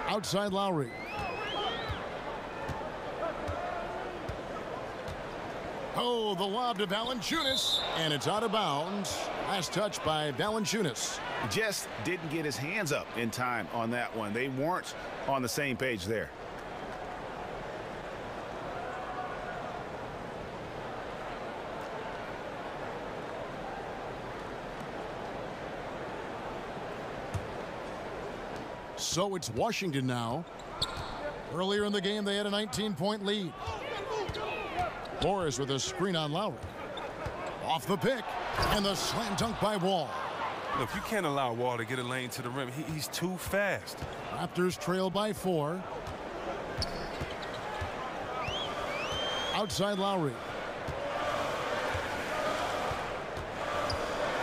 Outside Lowry. Oh, the lob to Valanciunas, and it's out of bounds. Last touch by Valanciunas. Just didn't get his hands up in time on that one. They weren't on the same page there. So it's Washington now. Earlier in the game, they had a 19-point lead. Morris with a screen on Lowry. Off the pick, and the slam dunk by Wall. Look, you can't allow Wall to get a lane to the rim. He's too fast. Raptors trail by 4. Outside Lowry.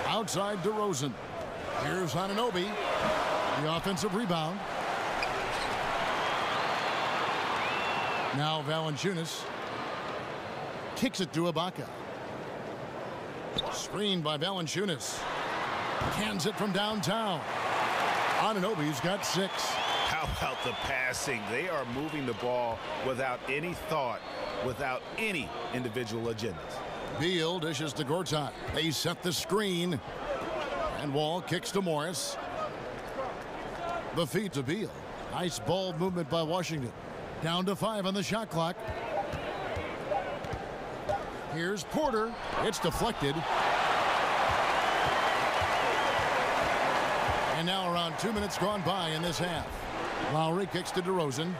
Outside DeRozan. Here's Anunoby. The offensive rebound. Now Valanciunas kicks it to Ibaka. Screened by Valanciunas. Cans it from downtown. Anunoby's got 6. How about the passing? They are moving the ball without any thought, without any individual agendas. Beal dishes to Gortat. They set the screen. And Wall kicks to Morris. The feed to Beal. Nice ball movement by Washington. Down to 5 on the shot clock. Here's Porter. It's deflected. And now around 2 minutes gone by in this half. Lowry kicks to DeRozan.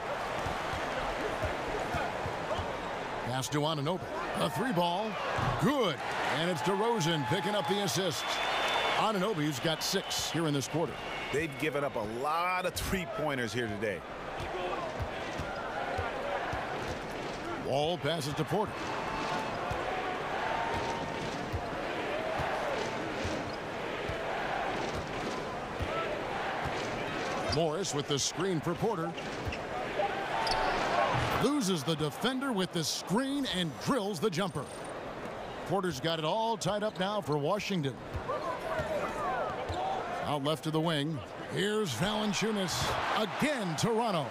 Pass to Anunoby. A 3-ball. Good. And it's DeRozan picking up the assist. Anunoby's got 6 here in this quarter. They've given up a lot of 3-pointers here today. Wall passes to Porter. Morris with the screen for Porter. Loses the defender with the screen and drills the jumper. Porter's got it all tied up now for Washington. Out left to the wing. Here's Valanciunas. Again, Toronto.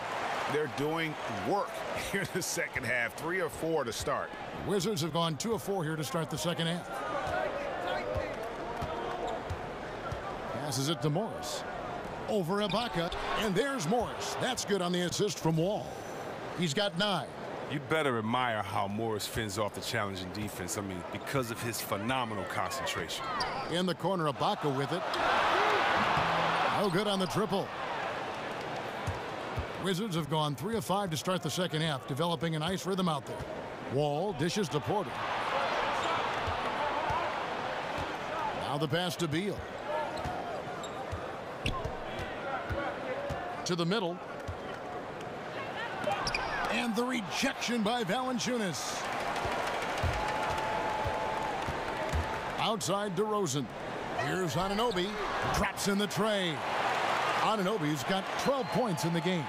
They're doing work here in the second half. 3 or 4 to start. Wizards have gone 2 of 4 here to start the second half. Passes it to Morris. Over Ibaka. And there's Morris. That's good on the assist from Wall. He's got 9. You'd better admire how Morris fends off the challenging defense. I mean, because of his phenomenal concentration. In the corner, Ibaka with it. No good on the triple. Wizards have gone 3 of 5 to start the second half, developing a nice rhythm out there. Wall dishes to Porter. Now the pass to Beal. To the middle. And the rejection by Valanciunas. Outside DeRozan. Here's Anunoby. Drops in the tray. Anunoby's got 12 points in the game.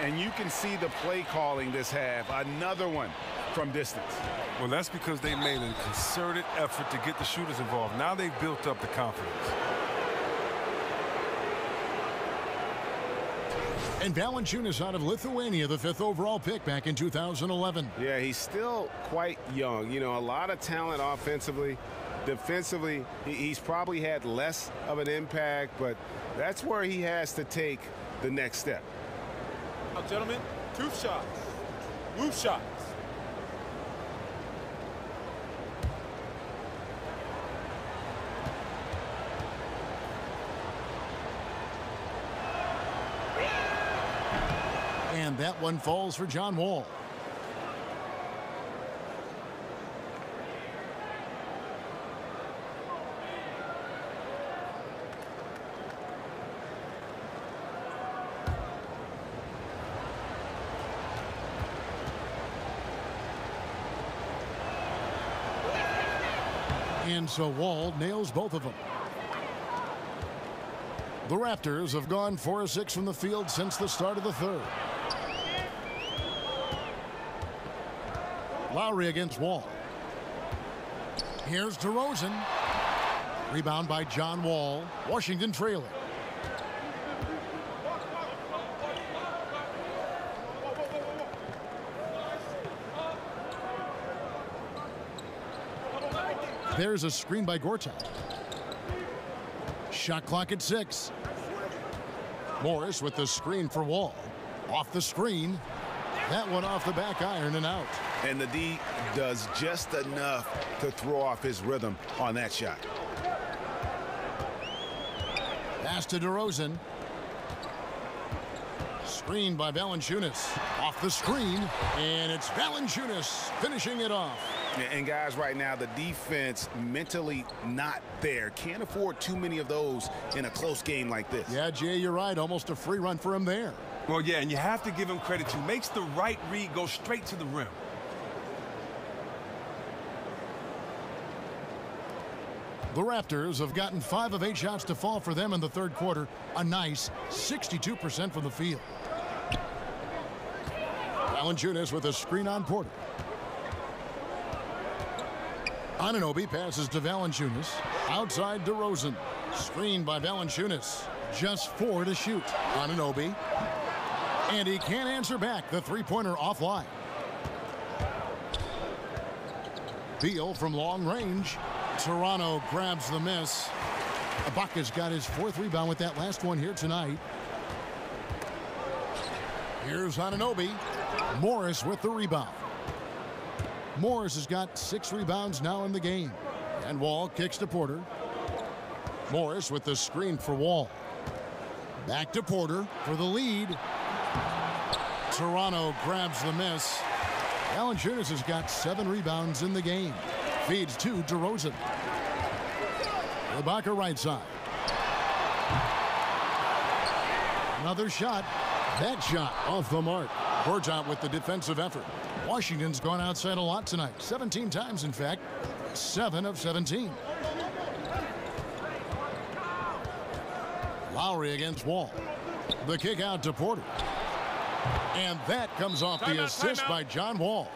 And you can see the play calling this half. Another one from distance. Well, that's because they made a concerted effort to get the shooters involved. Now they've built up the confidence. And Valanciunas out of Lithuania, the 5th overall pick back in 2011. Yeah, he's still quite young. You know, a lot of talent offensively. Defensively, he's probably had less of an impact, but that's where he has to take the next step. Now, gentlemen, 2 shots. Move shots. And that one falls for John Wall. And so Wall nails both of them. The Raptors have gone 4 of 6 from the field since the start of the third. Lowry against Wall. Here's DeRozan. Rebound by John Wall. Washington trailing. There's a screen by Gortat. Shot clock at 6. Morris with the screen for Wall. Off the screen. That one off the back iron and out. And the D does just enough to throw off his rhythm on that shot. Pass to DeRozan. Screen by Valanciunas. Off the screen. And it's Valanciunas finishing it off. And guys, right now, the defense mentally not there. Can't afford too many of those in a close game like this. Yeah, Jay, you're right. Almost a free run for him there. Well, yeah, and you have to give him credit, too. Makes the right read, go straight to the rim. The Raptors have gotten 5 of 8 shots to fall for them in the third quarter. A nice 62% from the field. Valanciunas with a screen on Porter. Anunoby passes to Valanciunas. Outside DeRozan. Screen by Valanciunas. Just 4 to shoot. Anunoby. And he can't answer back. The three-pointer offline. Beal from long range. Toronto grabs the miss. Ibaka's got his 4th rebound with that last one here tonight. Here's Anunoby. Morris with the rebound. Morris has got 6 rebounds now in the game. And Wall kicks to Porter. Morris with the screen for Wall. Back to Porter for the lead. Toronto grabs the miss. Valanciunas has got 7 rebounds in the game. Feeds to DeRozan. Ibaka right side. Another shot. That shot off the mark. Gortat with the defensive effort. Washington's gone outside a lot tonight. 17 times, in fact. 7 of 17. Lowry against Wall. The kick out to Porter. And that comes off the assist by John Wall.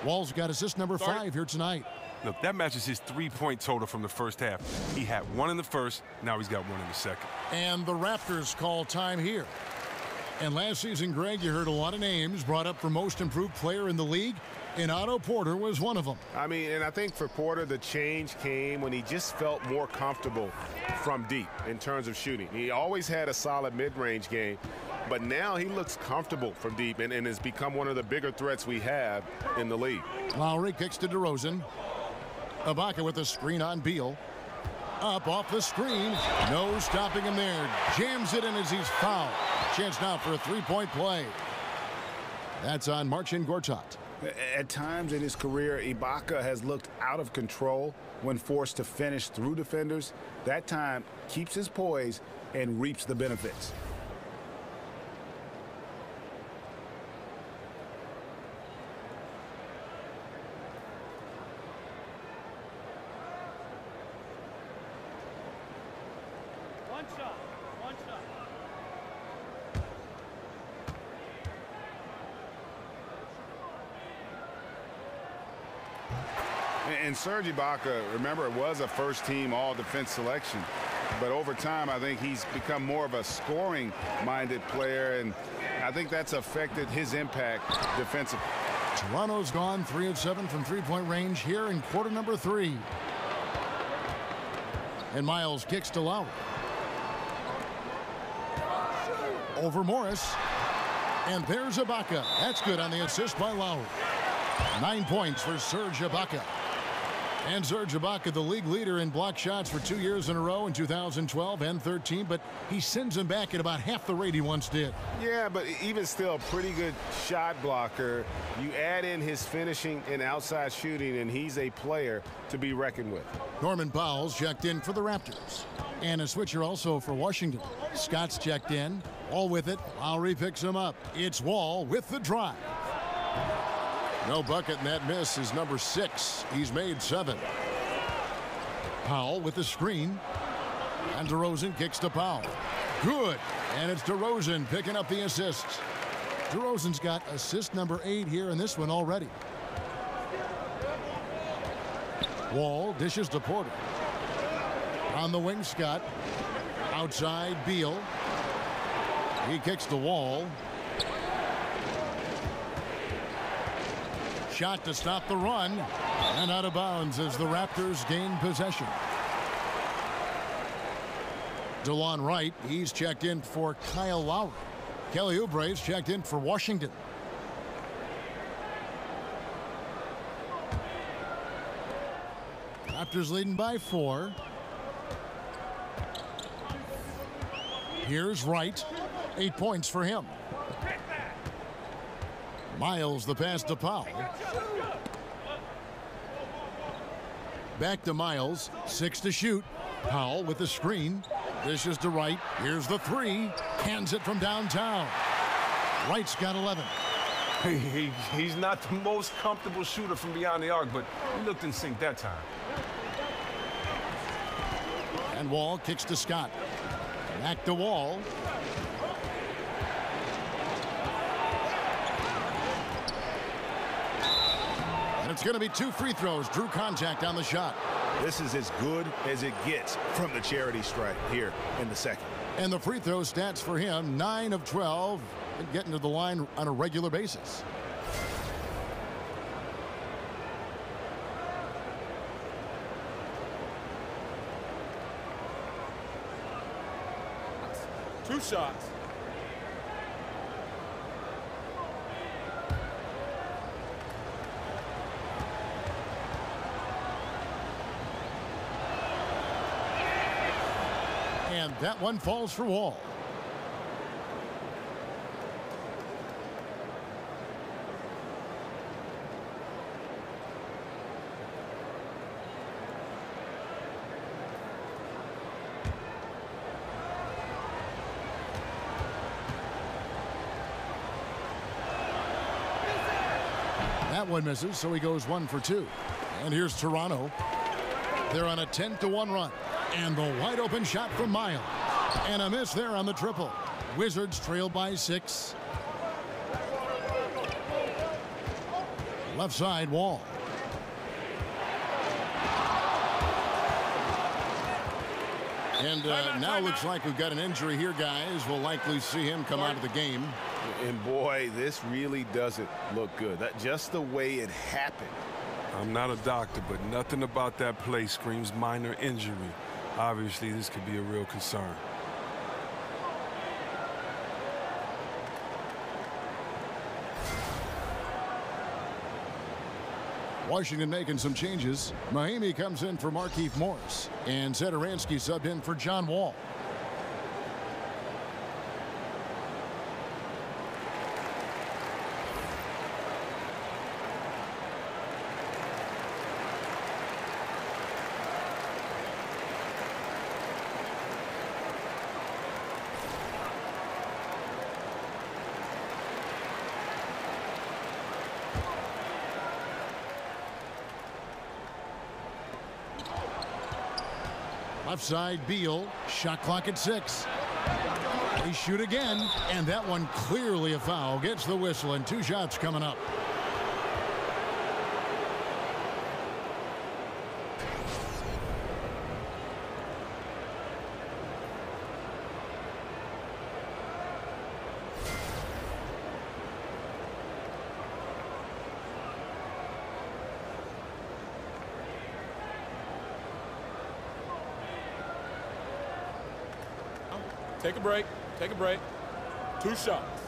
Wall's got assist number 5 here tonight. Look, that matches his three-point total from the first half. He had one in the first, now he's got one in the second. And the Raptors call time here. And last season, Greg, you heard a lot of names brought up for most improved player in the league, and Otto Porter was one of them. I mean, and I think for Porter, the change came when he just felt more comfortable from deep in terms of shooting. He always had a solid mid-range game, but now he looks comfortable from deep and has become one of the bigger threats we have in the league. Lowry kicks to DeRozan. Ibaka with a screen on Beal. Up off the screen. No stopping him there. Jams it in as he's fouled. Chance now for a three-point play. That's on Marcin Gortat. At times in his career, Ibaka has looked out of control when forced to finish through defenders. That time keeps his poise and reaps the benefits. One shot. And Serge Ibaka, remember, it was a first-team all-defense selection. But over time, I think he's become more of a scoring-minded player, and I think that's affected his impact defensively. Toronto's gone 3 of 7 from three-point range here in quarter number 3. And Miles kicks to Lowry. Over Morris. And there's Ibaka. That's good on the assist by Lowry. 9 points for Serge Ibaka. And Serge Ibaka, the league leader in block shots for 2 years in a row in 2012 and 13, but he sends them back at about half the rate he once did. Yeah, but even still, pretty good shot blocker. You add in his finishing and outside shooting, and he's a player to be reckoned with. Norman Powell's checked in for the Raptors. And a switcher also for Washington. Scott's checked in. Wall with it. Lowry picks him up. It's Wall with the drive. No bucket, and that miss is number 6. He's made 7. Powell with the screen. And DeRozan kicks to Powell. Good. And it's DeRozan picking up the assists. DeRozan's got assist number 8 here in this one already. Wall dishes to Porter. On the wing, Scott. Outside, Beal. He kicks the Wall. Shot to stop the run. And out of bounds as the Raptors gain possession. DeLon Wright, he's checked in for Kyle Lowry. Kelly Oubre's checked in for Washington. Raptors leading by 4. Here's Wright. 8 points for him. Miles the pass to Powell. Back to Miles. 6 to shoot. Powell with the screen. Dishes to Wright. Here's the 3. Hands it from downtown. Wright's got 11. He's not the most comfortable shooter from beyond the arc, but he looked in sync that time. And Wall kicks to Scott. Back to Wall. And it's going to be 2 free throws. Drew contact on the shot. This is as good as it gets from the charity stripe here in the second. And the free throw stats for him, 9 of 12, and getting to the line on a regular basis. Two shots. And that one falls for Wall. That one misses, so he goes 1 for 2. And here's Toronto. They're on a 10-1 run. And the wide open shot from Miles. And a miss there on the triple. Wizards trail by 6. Left side, Wall. And now looks like we've got an injury here, guys. We'll likely see him come out of the game. And boy, this really doesn't look good. Just the way it happened. I'm not a doctor, but nothing about that play screams minor injury. Obviously, this could be a real concern. Washington making some changes. Mahimi comes in for Markieff Morris. And Satoransky subbed in for John Wall. Left side, Beal. Shot clock at 6. They shoot again, and that one clearly a foul. Gets the whistle, and 2 shots coming up. Take a break. Take a break. 2 shots.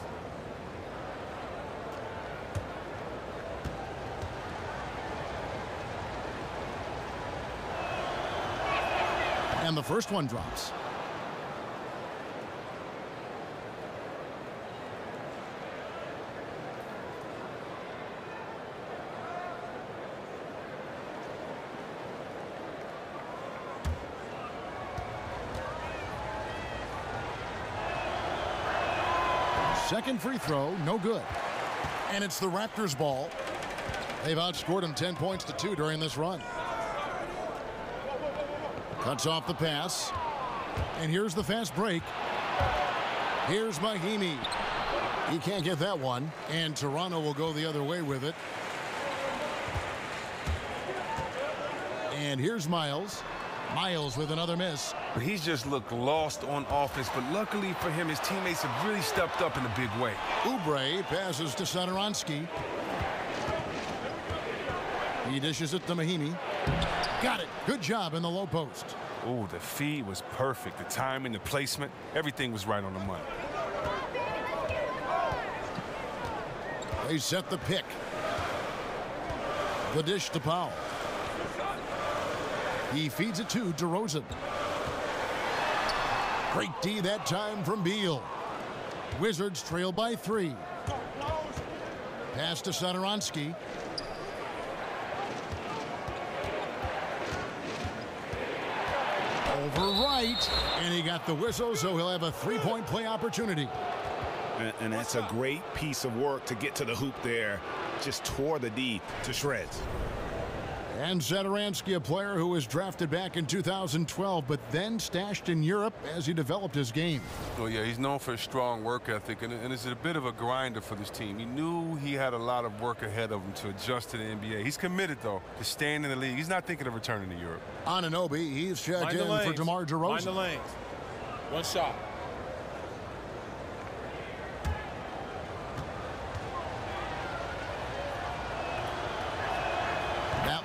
And the first one drops. Second free throw, no good. And it's the Raptors' ball. They've outscored them 10 points to 2 during this run. Cuts off the pass. And here's the fast break. Here's Mahimi. He can't get that one. And Toronto will go the other way with it. And here's Miles. Miles with another miss. But he's just looked lost on offense. But luckily for him, his teammates have really stepped up in a big way. Oubre passes to Satoransky. He dishes it to Mahimi. Got it. Good job in the low post. Oh, the feed was perfect. The timing, the placement, everything was right on the money. They set the pick. The dish to Powell. He feeds it to DeRozan. Great D that time from Beal. Wizards trail by 3. Pass to Satoransky. Over right, and he got the whistle, so he'll have a 3-point play opportunity. And that's a great piece of work to get to the hoop there. Just tore the D to shreds. And Satoransky, a player who was drafted back in 2012, but then stashed in Europe as he developed his game. Oh, yeah, he's known for his strong work ethic, and is a bit of a grinder for this team. He knew he had a lot of work ahead of him to adjust to the NBA. He's committed, though, to staying in the league. He's not thinking of returning to Europe. Anunoby, he's checked in for DeMar DeRozan. Mind the lanes. 1 shot.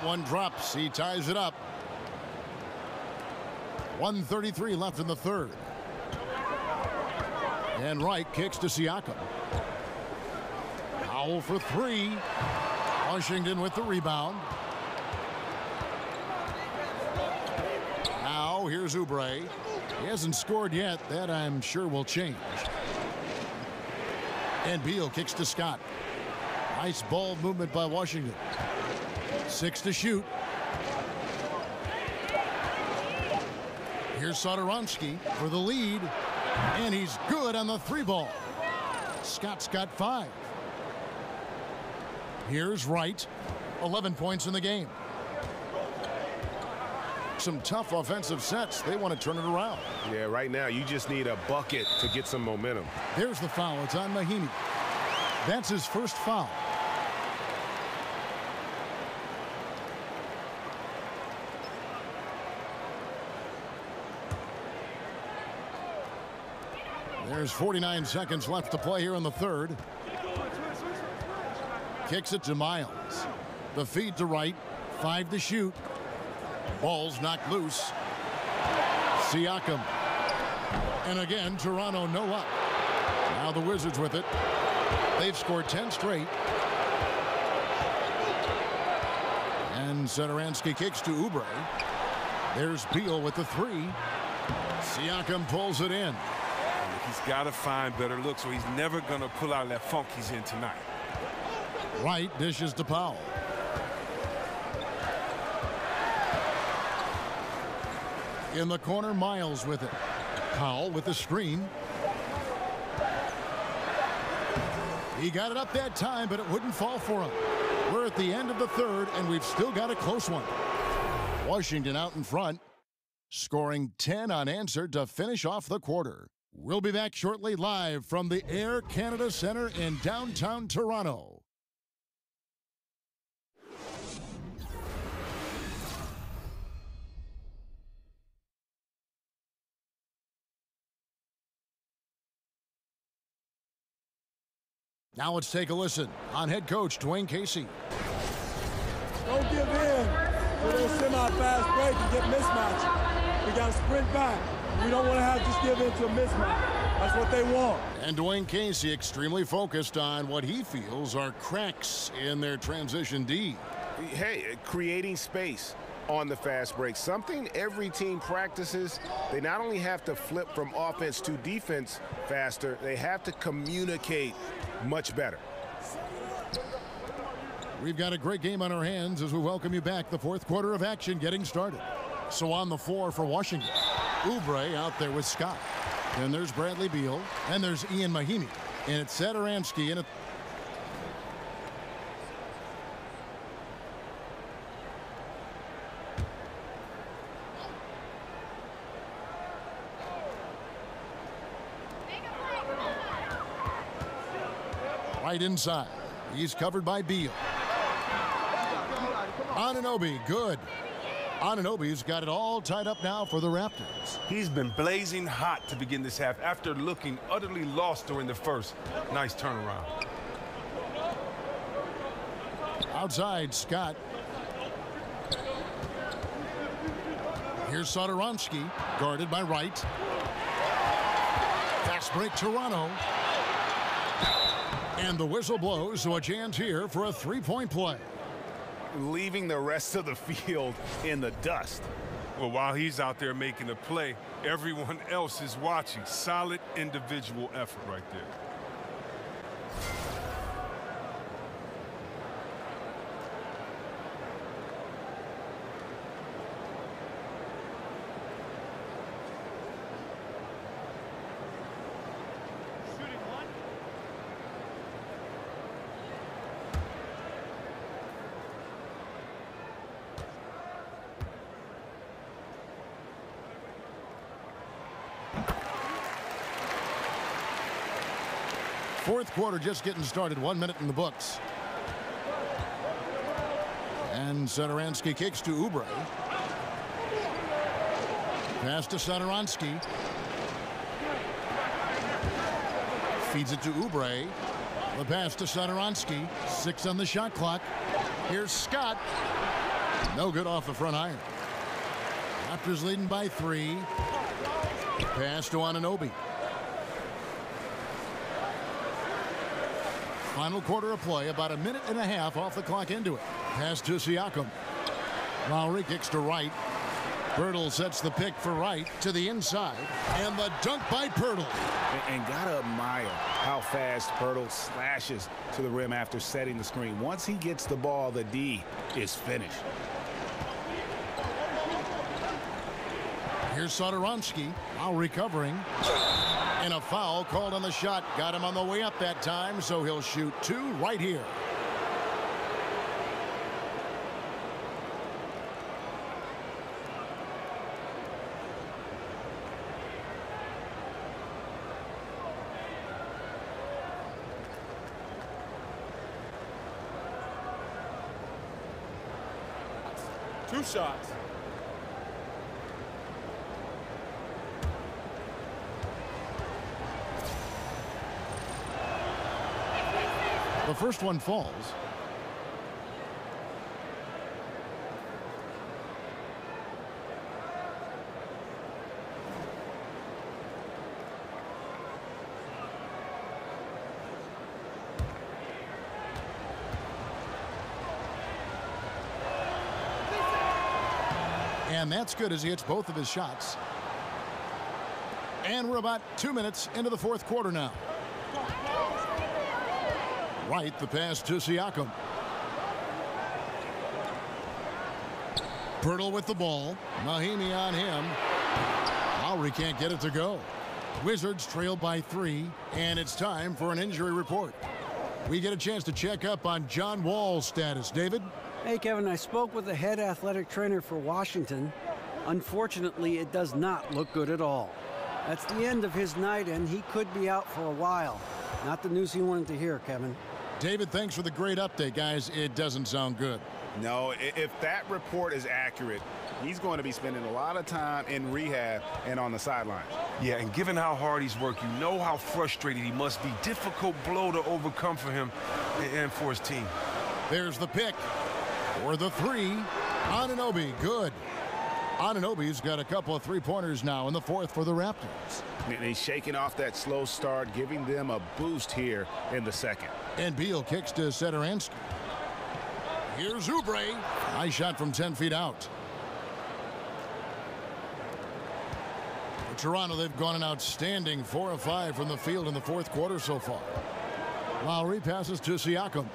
One drops. He ties it up. 1:33 left in the third. And Wright kicks to Siakam. Powell for 3. Washington with the rebound. Now here's Oubre. He hasn't scored yet. That I'm sure will change. And Beal kicks to Scott. Nice ball movement by Washington. 6 to shoot. Here's Satoransky for the lead. And he's good on the 3-ball. Scott's got 5. Here's Wright. 11 points in the game. Some tough offensive sets. They want to turn it around. Yeah, right now you just need a bucket to get some momentum. There's the foul. It's on Mahinmi. That's his first foul. There's 49 seconds left to play here in the third. Kicks it to Miles. The feed to Wright. 5 to shoot. Ball's knocked loose. Siakam. And again, Toronto no up. Now the Wizards with it. They've scored 10 straight. And Satoransky kicks to Oubre. There's Beal with the 3. Siakam pulls it in. He's got to find better looks, or he's never going to pull out of that funk he's in tonight. Wright dishes to Powell. In the corner, Miles with it. Powell with the screen. He got it up that time, but it wouldn't fall for him. We're at the end of the third, and we've still got a close one. Washington out in front, scoring 10 unanswered to finish off the quarter. We'll be back shortly live from the Air Canada Centre in downtown Toronto. Now let's take a listen on head coach Dwayne Casey. Don't give in with a semi-fast break and get mismatched. We got to sprint back. We don't want to have just give in to a mismatch. That's what they want. And Dwayne Casey extremely focused on what he feels are cracks in their transition D. Hey, creating space on the fast break. Something every team practices. They not only have to flip from offense to defense faster, they have to communicate much better. We've got a great game on our hands as we welcome you back. The fourth quarter of action getting started. So on the floor for Washington, Oubre out there with Scott. Then there's Bradley Beal. And there's Ian Mahinmi. And it's Satoransky in it. Right inside. He's covered by Beal. Anunoby, good. Anunoby's got it all tied up now for the Raptors. He's been blazing hot to begin this half after looking utterly lost during the first. Nice turnaround. Outside, Scott. Here's Satoransky, guarded by Wright. Fast break, Toronto. And the whistle blows, so a chance here for a three-point play. Leaving the rest of the field in the dust. Well, while he's out there making a play, everyone else is watching. Solid individual effort right there. Fourth quarter just getting started. 1 minute in the books. And Satoransky kicks to Oubre. Pass to Satoransky. Feeds it to Oubre. The pass to Satoransky. 6 on the shot clock. Here's Scott. No good off the front iron. Raptors leading by 3. Pass to Anunoby. Final quarter of play, about a minute and a half off the clock into it. Pass to Siakam. Lowry kicks to Wright. Pirtle sets the pick for Wright to the inside. And the dunk by Pirtle. And gotta admire how fast Pirtle slashes to the rim after setting the screen. Once he gets the ball, the D is finished. Here's Satoransky, now recovering. And a foul called on the shot. Got him on the way up that time, so he'll shoot 2 right here. 2 shots. The first one falls. And that's good as he hits both of his shots. And we're about 2 minutes into the fourth quarter now. Right, the pass to Siakam. Pirtle with the ball. Mahimi on him. Lowry can't get it to go. Wizards trail by 3, and it's time for an injury report. We get a chance to check up on John Wall's status. David? Hey, Kevin, I spoke with the head athletic trainer for Washington. Unfortunately, it does not look good at all. That's the end of his night, and he could be out for a while. Not the news he wanted to hear, Kevin. David, thanks for the great update, guys. It doesn't sound good. No, if that report is accurate, he's going to be spending a lot of time in rehab and on the sidelines. Yeah, and given how hard he's worked, you know how frustrated he must be. Difficult blow to overcome for him and for his team. There's the pick for the 3. Anunoby, good. Anunoby's got a couple of three-pointers now in the fourth for the Raptors. And he's shaking off that slow start, giving them a boost here in the second. And Beal kicks to Satoransky. Here's Oubre. Nice shot from 10 feet out. For Toronto, they've gone an outstanding 4 of 5 from the field in the fourth quarter so far. Lowry passes to Siakam.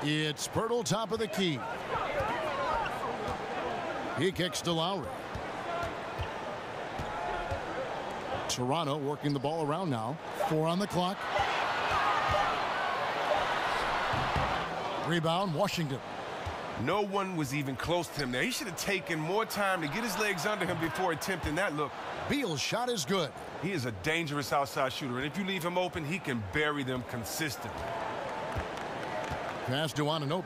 It's Pirtle, top of the key. He kicks to Lowry. Toronto working the ball around now. 4 on the clock. Rebound, Washington. No one was even close to him there. He should have taken more time to get his legs under him before attempting that look. Beal's shot is good. He is a dangerous outside shooter, and if you leave him open, he can bury them consistently. Pass to Anunoby.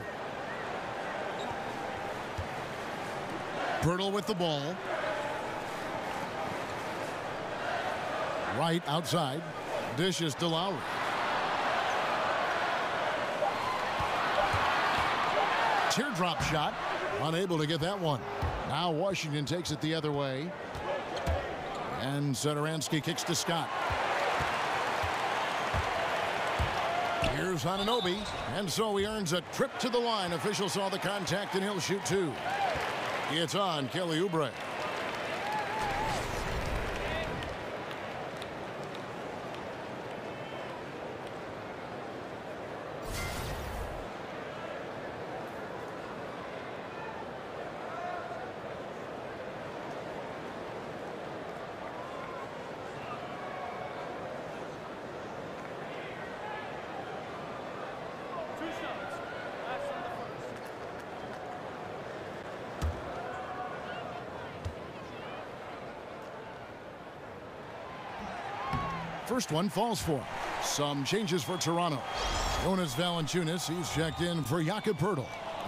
Pirtle with the ball. Right outside. Dishes to Lowry. Teardrop shot. Unable to get that one. Now Washington takes it the other way. And Satoransky kicks to Scott. Here's Anunoby. And so he earns a trip to the line. Official saw the contact and he'll shoot 2. It's on Kelly Oubre. First one falls for him. Some changes for Toronto. Jonas Valanciunas, he's checked in for Jakob Poeltl.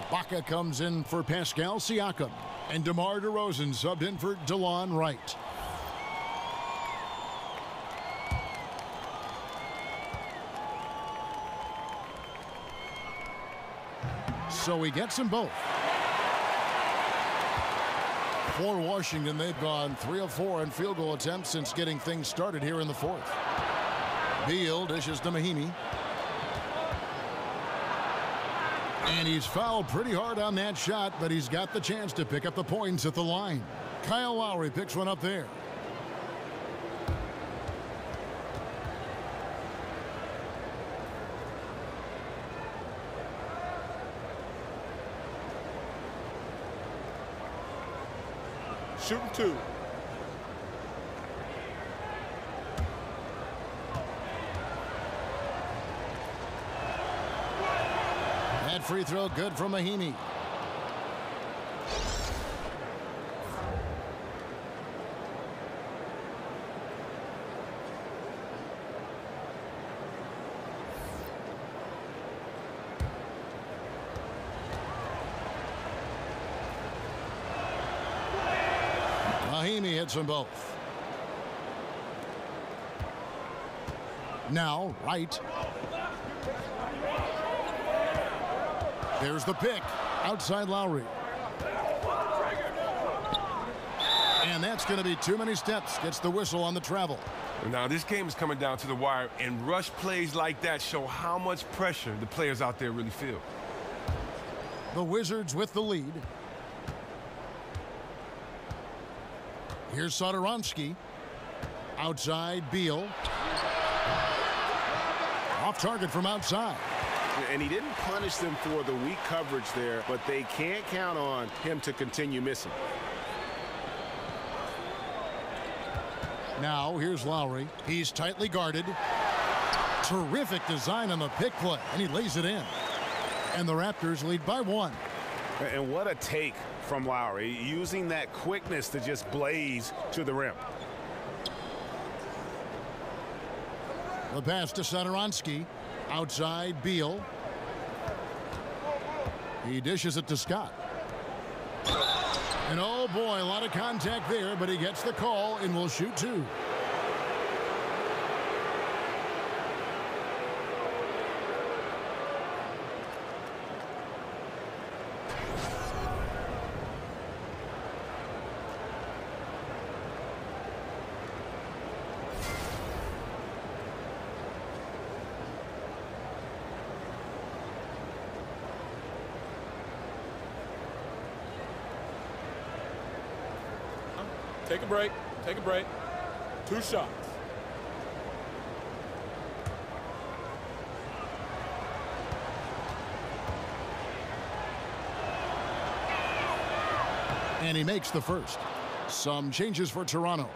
Ibaka comes in for Pascal Siakam. And DeMar DeRozan subbed in for DeLon Wright. So he gets them both. For Washington, they've gone 3 of 4 in field goal attempts since getting things started here in the fourth. Beal dishes to Mahimi. And he's fouled pretty hard on that shot, but he's got the chance to pick up the points at the line. Kyle Lowry picks one up there. Shooting 2. That free throw good from Mahimi. Mahimi hits them both. Now, Wright. There's the pick. Outside Lowry. And that's going to be too many steps. Gets the whistle on the travel. Now, this game is coming down to the wire, and rush plays like that show how much pressure the players out there really feel. The Wizards with the lead. Here's Satoransky. Outside, Beal. Off target from outside. And he didn't punish them for the weak coverage there, but they can't count on him to continue missing. Now, here's Lowry. He's tightly guarded. Terrific design on the pick play, and he lays it in. And the Raptors lead by 1. And what a take from Lowry, using that quickness to just blaze to the rim. The pass to Satoransky. Outside, Beal. He dishes it to Scott. And oh boy, a lot of contact there, but he gets the call and will shoot 2. Take a break. Take a break. 2 shots. And he makes the first. Some changes for Toronto.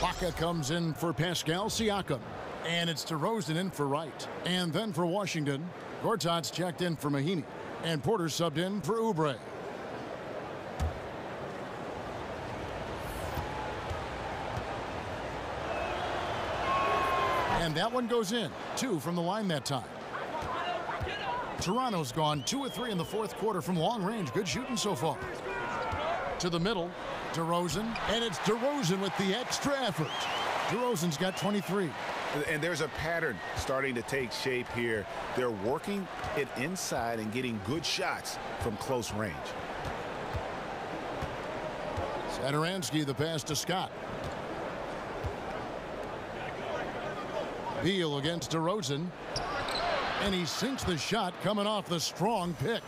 Baca comes in for Pascal Siakam. And it's DeRozan in for Wright. And then for Washington, Gortat's checked in for Mahimi. And Porter subbed in for Oubre. And that one goes in. 2 from the line that time. Toronto's gone 2 of 3 in the fourth quarter from long range. Good shooting so far. To the middle, DeRozan. And it's DeRozan with the extra effort. DeRozan's got 23. And there's a pattern starting to take shape here. They're working it inside and getting good shots from close range. Satoransky, the pass to Scott. Beal against DeRozan. And he sinks the shot coming off the strong pick.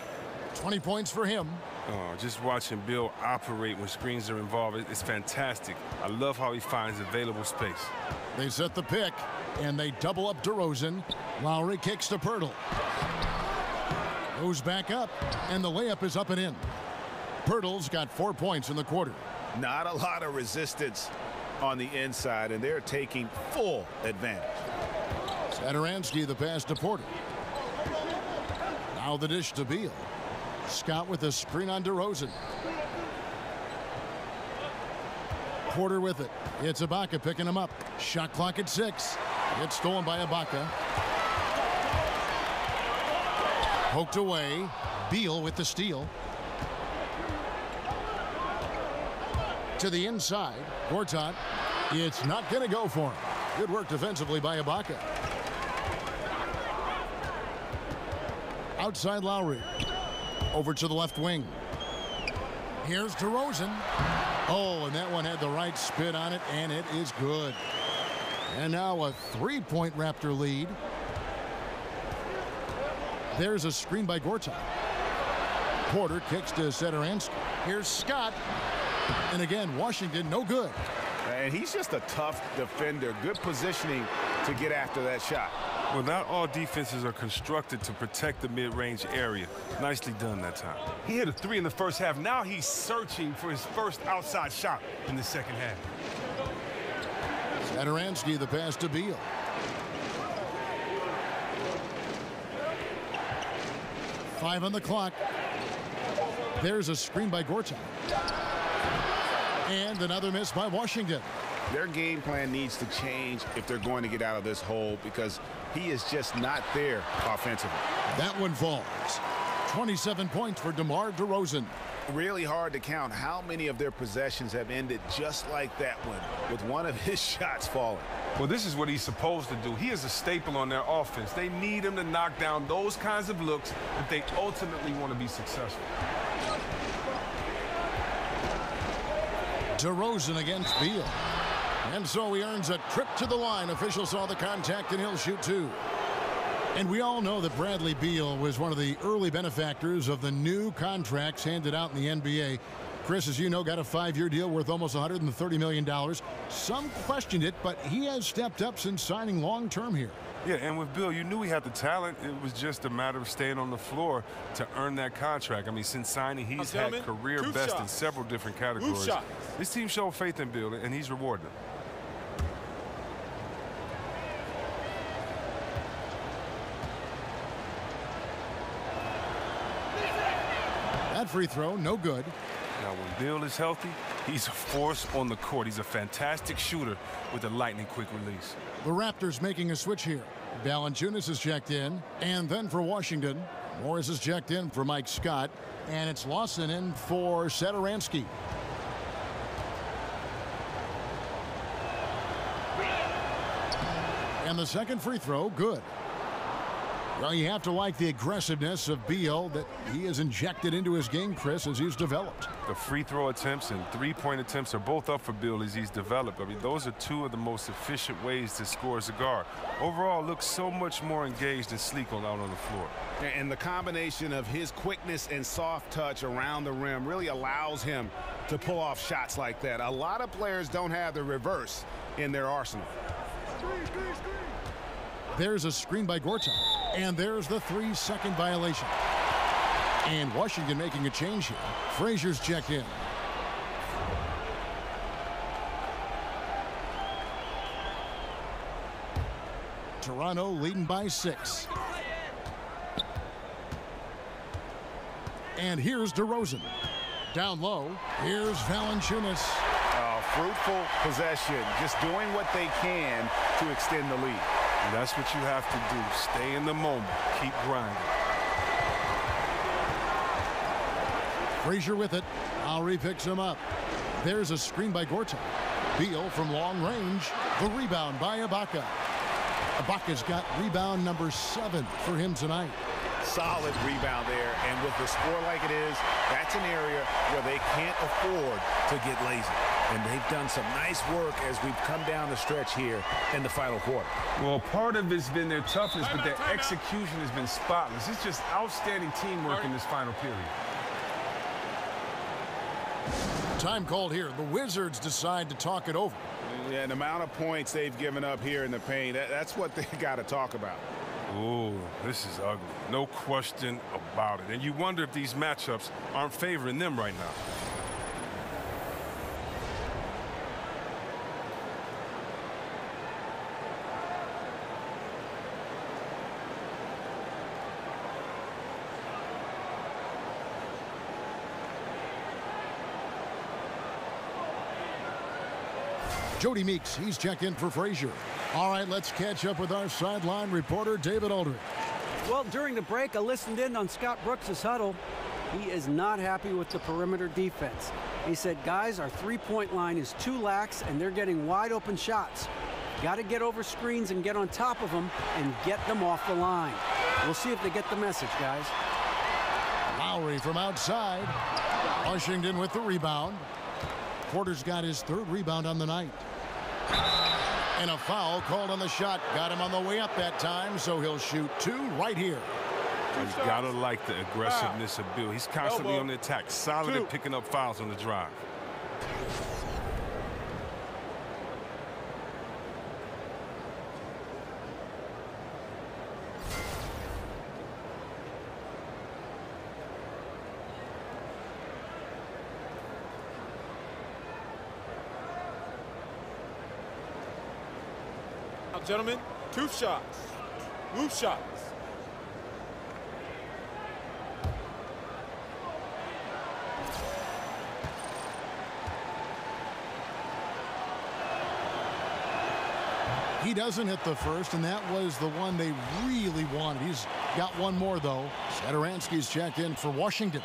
20 points for him. Oh, just watching Bill operate when screens are involved, it's fantastic. I love how he finds available space. They set the pick, and they double up DeRozan. Lowry kicks to Pirtle. Goes back up, and the layup is up and in. Pirtle's got 4 points in the quarter. Not a lot of resistance on the inside, and they're taking full advantage. Satoransky, the pass to Porter. Now the dish to Beal. Scott with a screen on DeRozan. Porter with it. It's Ibaka picking him up. Shot clock at 6. It's stolen by Ibaka. Poked away. Beal with the steal. To the inside. Gortat. It's not going to go for him. Good work defensively by Ibaka. Outside Lowry. Over to the left wing. Here's DeRozan. Oh, and that one had the right spin on it, and it is good. And now a 3-point Raptor lead. There's a screen by Gortat. Porter kicks to Satoransky. Here's Scott. And again, Washington, no good. And he's just a tough defender. Good positioning to get after that shot. Well, not all defenses are constructed to protect the mid-range area. Nicely done that time. He hit a 3 in the first half. Now he's searching for his first outside shot in the second half. Satoransky, the pass to Beal. Five on the clock. There's a screen by Gortat. And another miss by Washington. Their game plan needs to change if they're going to get out of this hole because he is just not there offensively. That one falls. 27 points for DeMar DeRozan. Really hard to count how many of their possessions have ended just like that one, with one of his shots falling. Well, this is what he's supposed to do. He is a staple on their offense. They need him to knock down those kinds of looks if they ultimately want to be successful. DeRozan against Beal. And so he earns a trip to the line. Officials saw the contact, and he'll shoot two. And we all know that Bradley Beal was one of the early benefactors of the new contracts handed out in the NBA. Chris, as you know, got a 5-year deal worth almost $130 million. Some questioned it, but he has stepped up since signing long-term here. Yeah, and with Bill, you knew he had the talent. It was just a matter of staying on the floor to earn that contract. I mean, since signing, he's had career best in several different categories. This team showed faith in Bill, and he's rewarded them. That free throw, no good. Now, when Bill is healthy, he's a force on the court. He's a fantastic shooter with a lightning-quick release. The Raptors making a switch here. Valanciunas is checked in, and then for Washington, Morris is checked in for Mike Scott, and it's Lawson in for Satoransky. And the second free throw, good. Well, you have to like the aggressiveness of Beal that he has injected into his game, Chris, as he's developed. The free throw attempts and three-point attempts are both up for Beal as he's developed. I mean, those are two of the most efficient ways to score as a guard. Overall, looks so much more engaged and sleek out on the floor. And the combination of his quickness and soft touch around the rim really allows him to pull off shots like that. A lot of players don't have the reverse in their arsenal. There's a screen by Gortat, and there's the 3-second violation. And Washington making a change here. Frazier's checked in. Toronto leading by 6. And here's DeRozan. Down low, here's Valanciunas. Fruitful possession, just doing what they can to extend the lead. And that's what you have to do. Stay in the moment. Keep grinding. Frazier with it. Lowry picks him up. There's a screen by Gortat. Beal from long range. The rebound by Ibaka. Ibaka's got rebound number 7 for him tonight. Solid rebound there, and with the score like it is, that's an area where they can't afford to get lazy. And they've done some nice work as we've come down the stretch here in the final quarter. Well, part of it's been their toughness, but their execution has been spotless. It's just outstanding teamwork in this final period. Time called here. The Wizards decide to talk it over. Yeah, the amount of points they've given up here in the paint, that's what they got to talk about. Oh, this is ugly. No question about it. And you wonder if these matchups aren't favoring them right now. Jody Meeks, he's checked in for Frazier. All right, let's catch up with our sideline reporter, David Aldridge. Well, during the break, I listened in on Scott Brooks' huddle. He is not happy with the perimeter defense. He said, guys, our three-point line is too lax, and they're getting wide-open shots. Got to get over screens and get on top of them and get them off the line. We'll see if they get the message, guys. Lowry from outside. Washington with the rebound. Porter's got his 3rd rebound on the night. And a foul called on the shot. Got him on the way up that time, so he'll shoot 2 right here. He's got to like the aggressiveness of Bill. He's constantly on the attack, solid at picking up fouls on the drive. Gentlemen, 2 shots. Move shots. He doesn't hit the first, and that was the one they really wanted. He's got one more, though. Satoransky's checked in for Washington.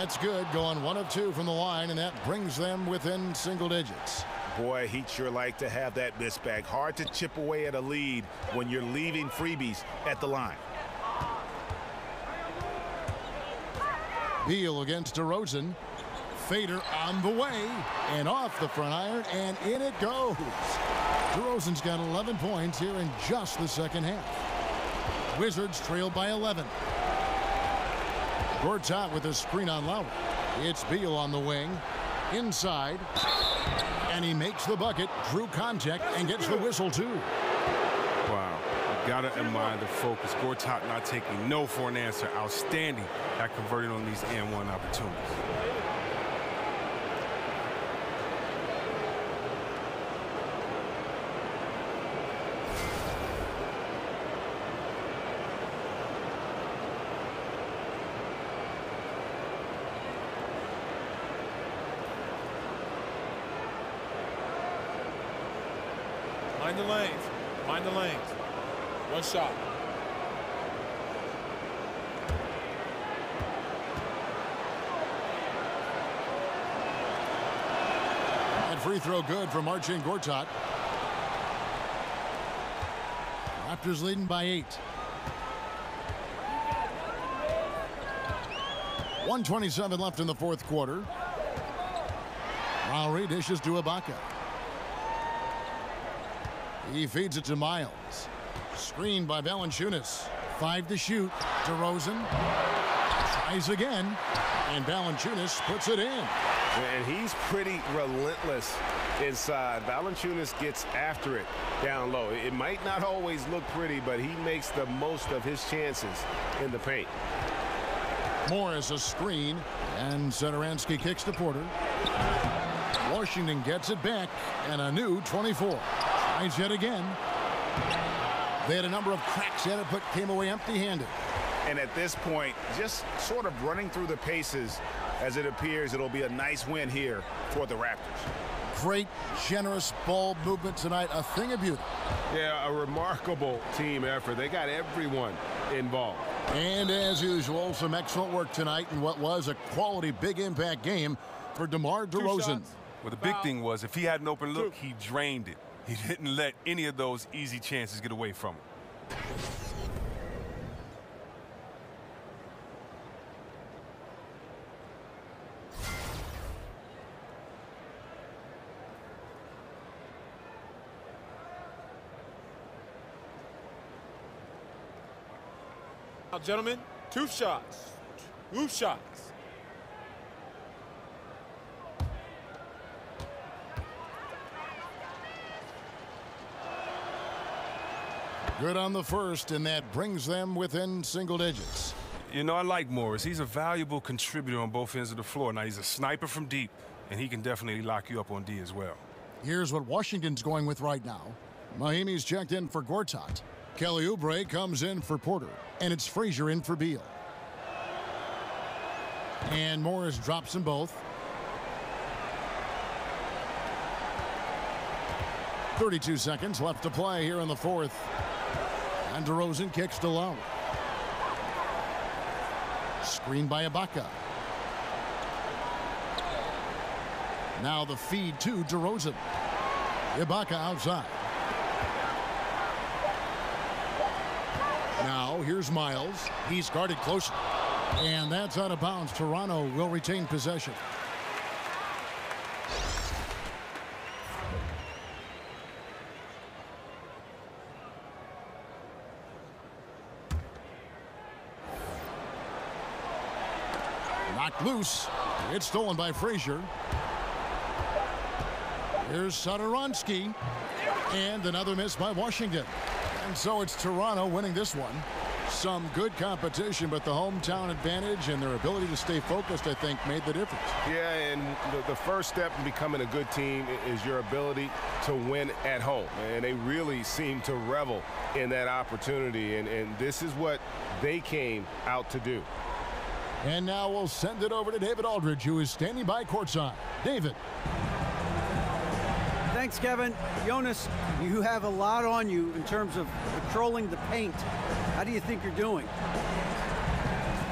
That's good, going 1 of 2 from the line, and that brings them within single digits. Boy, he'd sure like to have that miss back. Hard to chip away at a lead when you're leaving freebies at the line. Beal against DeRozan. Fader on the way and off the front iron, and in it goes. DeRozan's got 11 points here in just the second half. Wizards trail by 11. Gortat with a screen on Lowry. It's Beal on the wing. Inside. And he makes the bucket, drew contact, and gets the whistle, too. Wow. You got to admire the focus. Gortat not taking no for an answer. Outstanding at converting on these and-one opportunities. Mind the lanes. Mind the lanes. One shot. And free throw good from Marcin Gortat. Raptors leading by 8. 1:27 left in the fourth quarter. Lowry dishes to Ibaka. He feeds it to Miles. Screened by Valanciunas. 5 to shoot. DeRozan tries again. And Valanciunas puts it in. And he's pretty relentless inside. Valanciunas gets after it down low. It might not always look pretty, but he makes the most of his chances in the paint. Morris a screen. And Satoransky kicks to Porter. Washington gets it back. And a new 24. Tries yet again. They had a number of cracks at it, but came away empty-handed. And at this point, just sort of running through the paces, as it appears it'll be a nice win here for the Raptors. Great, generous ball movement tonight. A thing of beauty. Yeah, a remarkable team effort. They got everyone involved. And as usual, some excellent work tonight in what was a quality big impact game for DeMar DeRozan. Well, the big thing was if he had an open look, he drained it. He didn't let any of those easy chances get away from him. Now, gentlemen, 2 shots. 2 shots. Good on the first, and that brings them within single digits. You know, I like Morris. He's a valuable contributor on both ends of the floor. Now, he's a sniper from deep, and he can definitely lock you up on D as well. Here's what Washington's going with right now. Mahimi's checked in for Gortat. Kelly Oubre comes in for Porter, and it's Frazier in for Beal. And Morris drops them both. 32 seconds left to play here in the fourth. And DeRozan kicks to Lowry. Screen by Ibaka. Now the feed to DeRozan. Ibaka outside. Now here's Miles. He's guarded closely. And that's out of bounds. Toronto will retain possession. Knocked loose. It's stolen by Frazier. Here's Satoransky. And another miss by Washington. And so it's Toronto winning this one. Some good competition, but the hometown advantage and their ability to stay focused, I think, made the difference. Yeah, and the first step in becoming a good team is your ability to win at home. And they really seem to revel in that opportunity. And this is what they came out to do. And now we'll send it over to David Aldridge, who is standing by courtside. David. Thanks, Kevin. Jonas, you have a lot on you in terms of patrolling the paint. How do you think you're doing?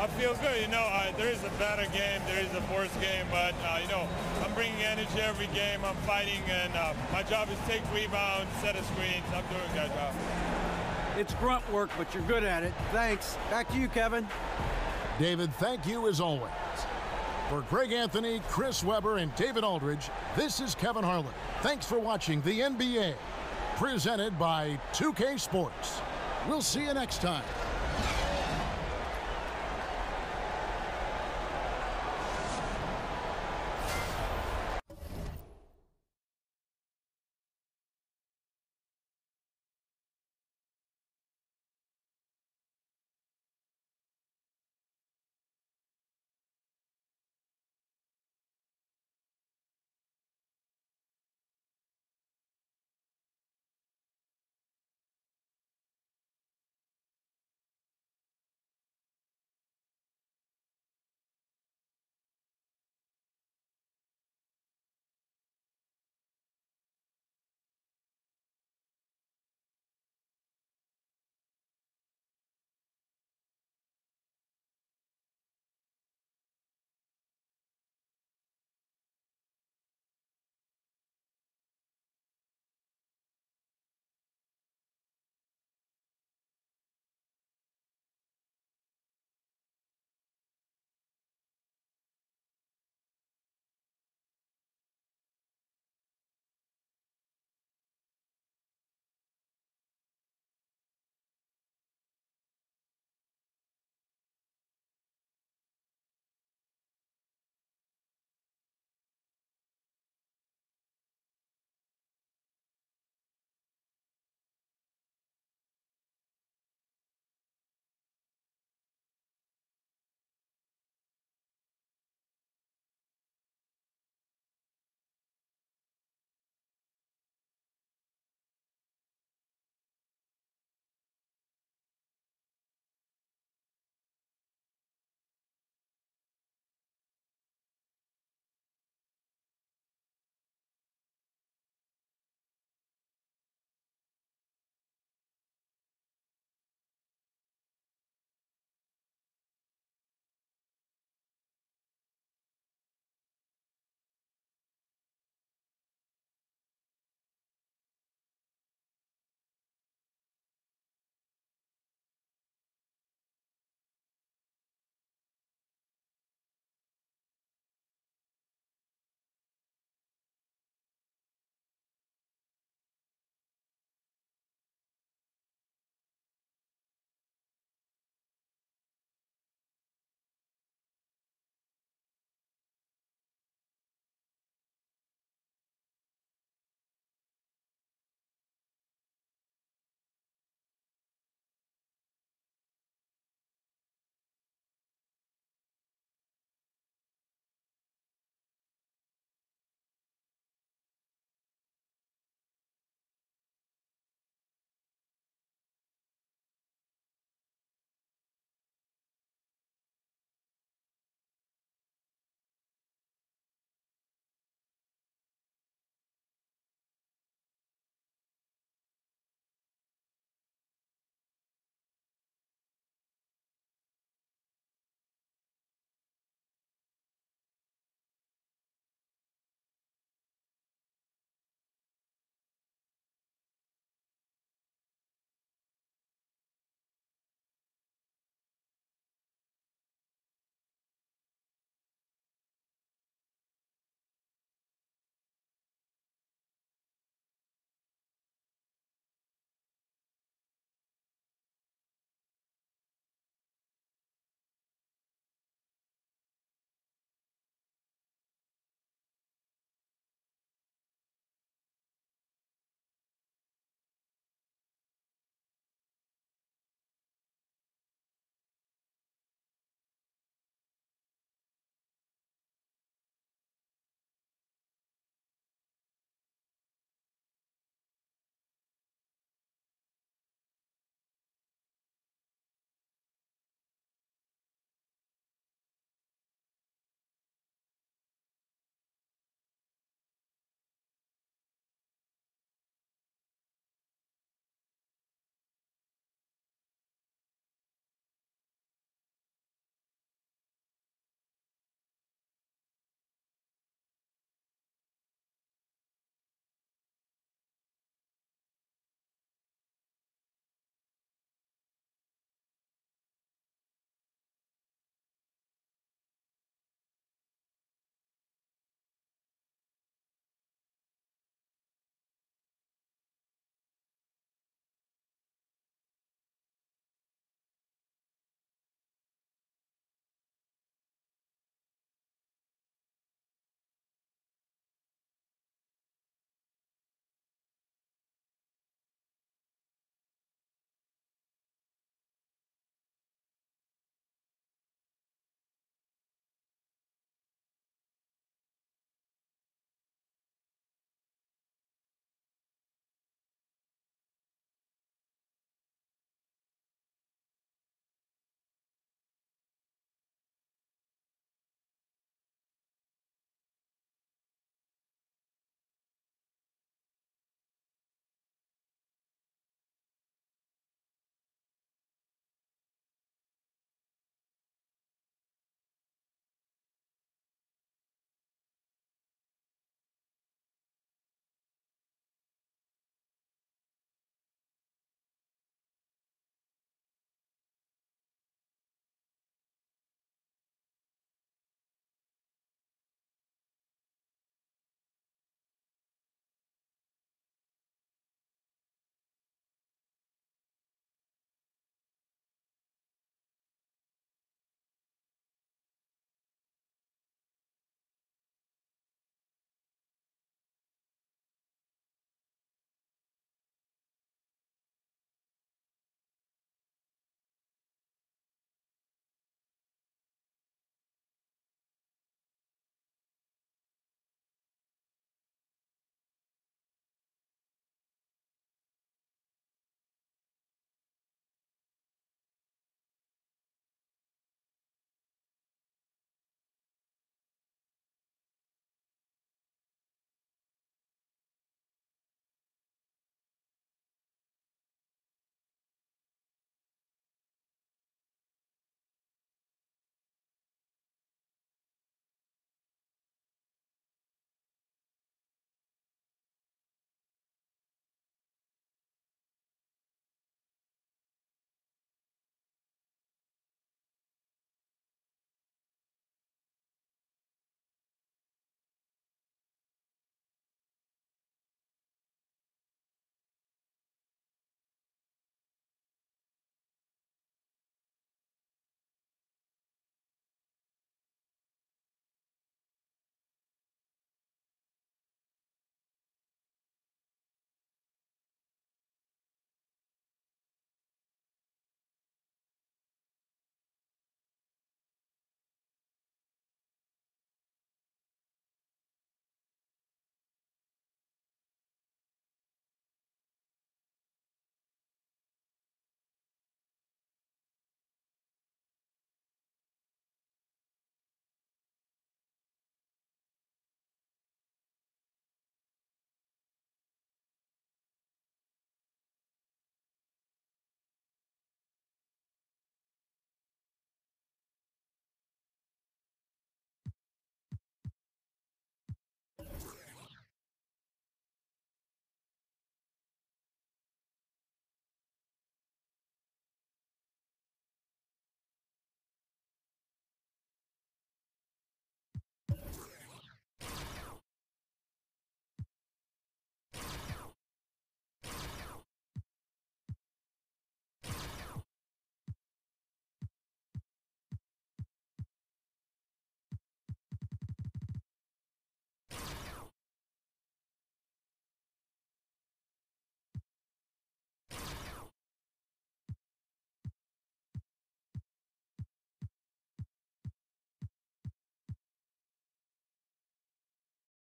I feels good. You know, there is a better game, there is a worse game, but, you know, I'm bringing energy every game. I'm fighting, and my job is take rebounds, set a screens. I'm doing that job. It's grunt work, but you're good at it. Thanks. Back to you, Kevin. David, thank you as always. For Greg Anthony, Chris Webber, and David Aldridge, this is Kevin Harlan. Thanks for watching the NBA, presented by 2K Sports. We'll see you next time.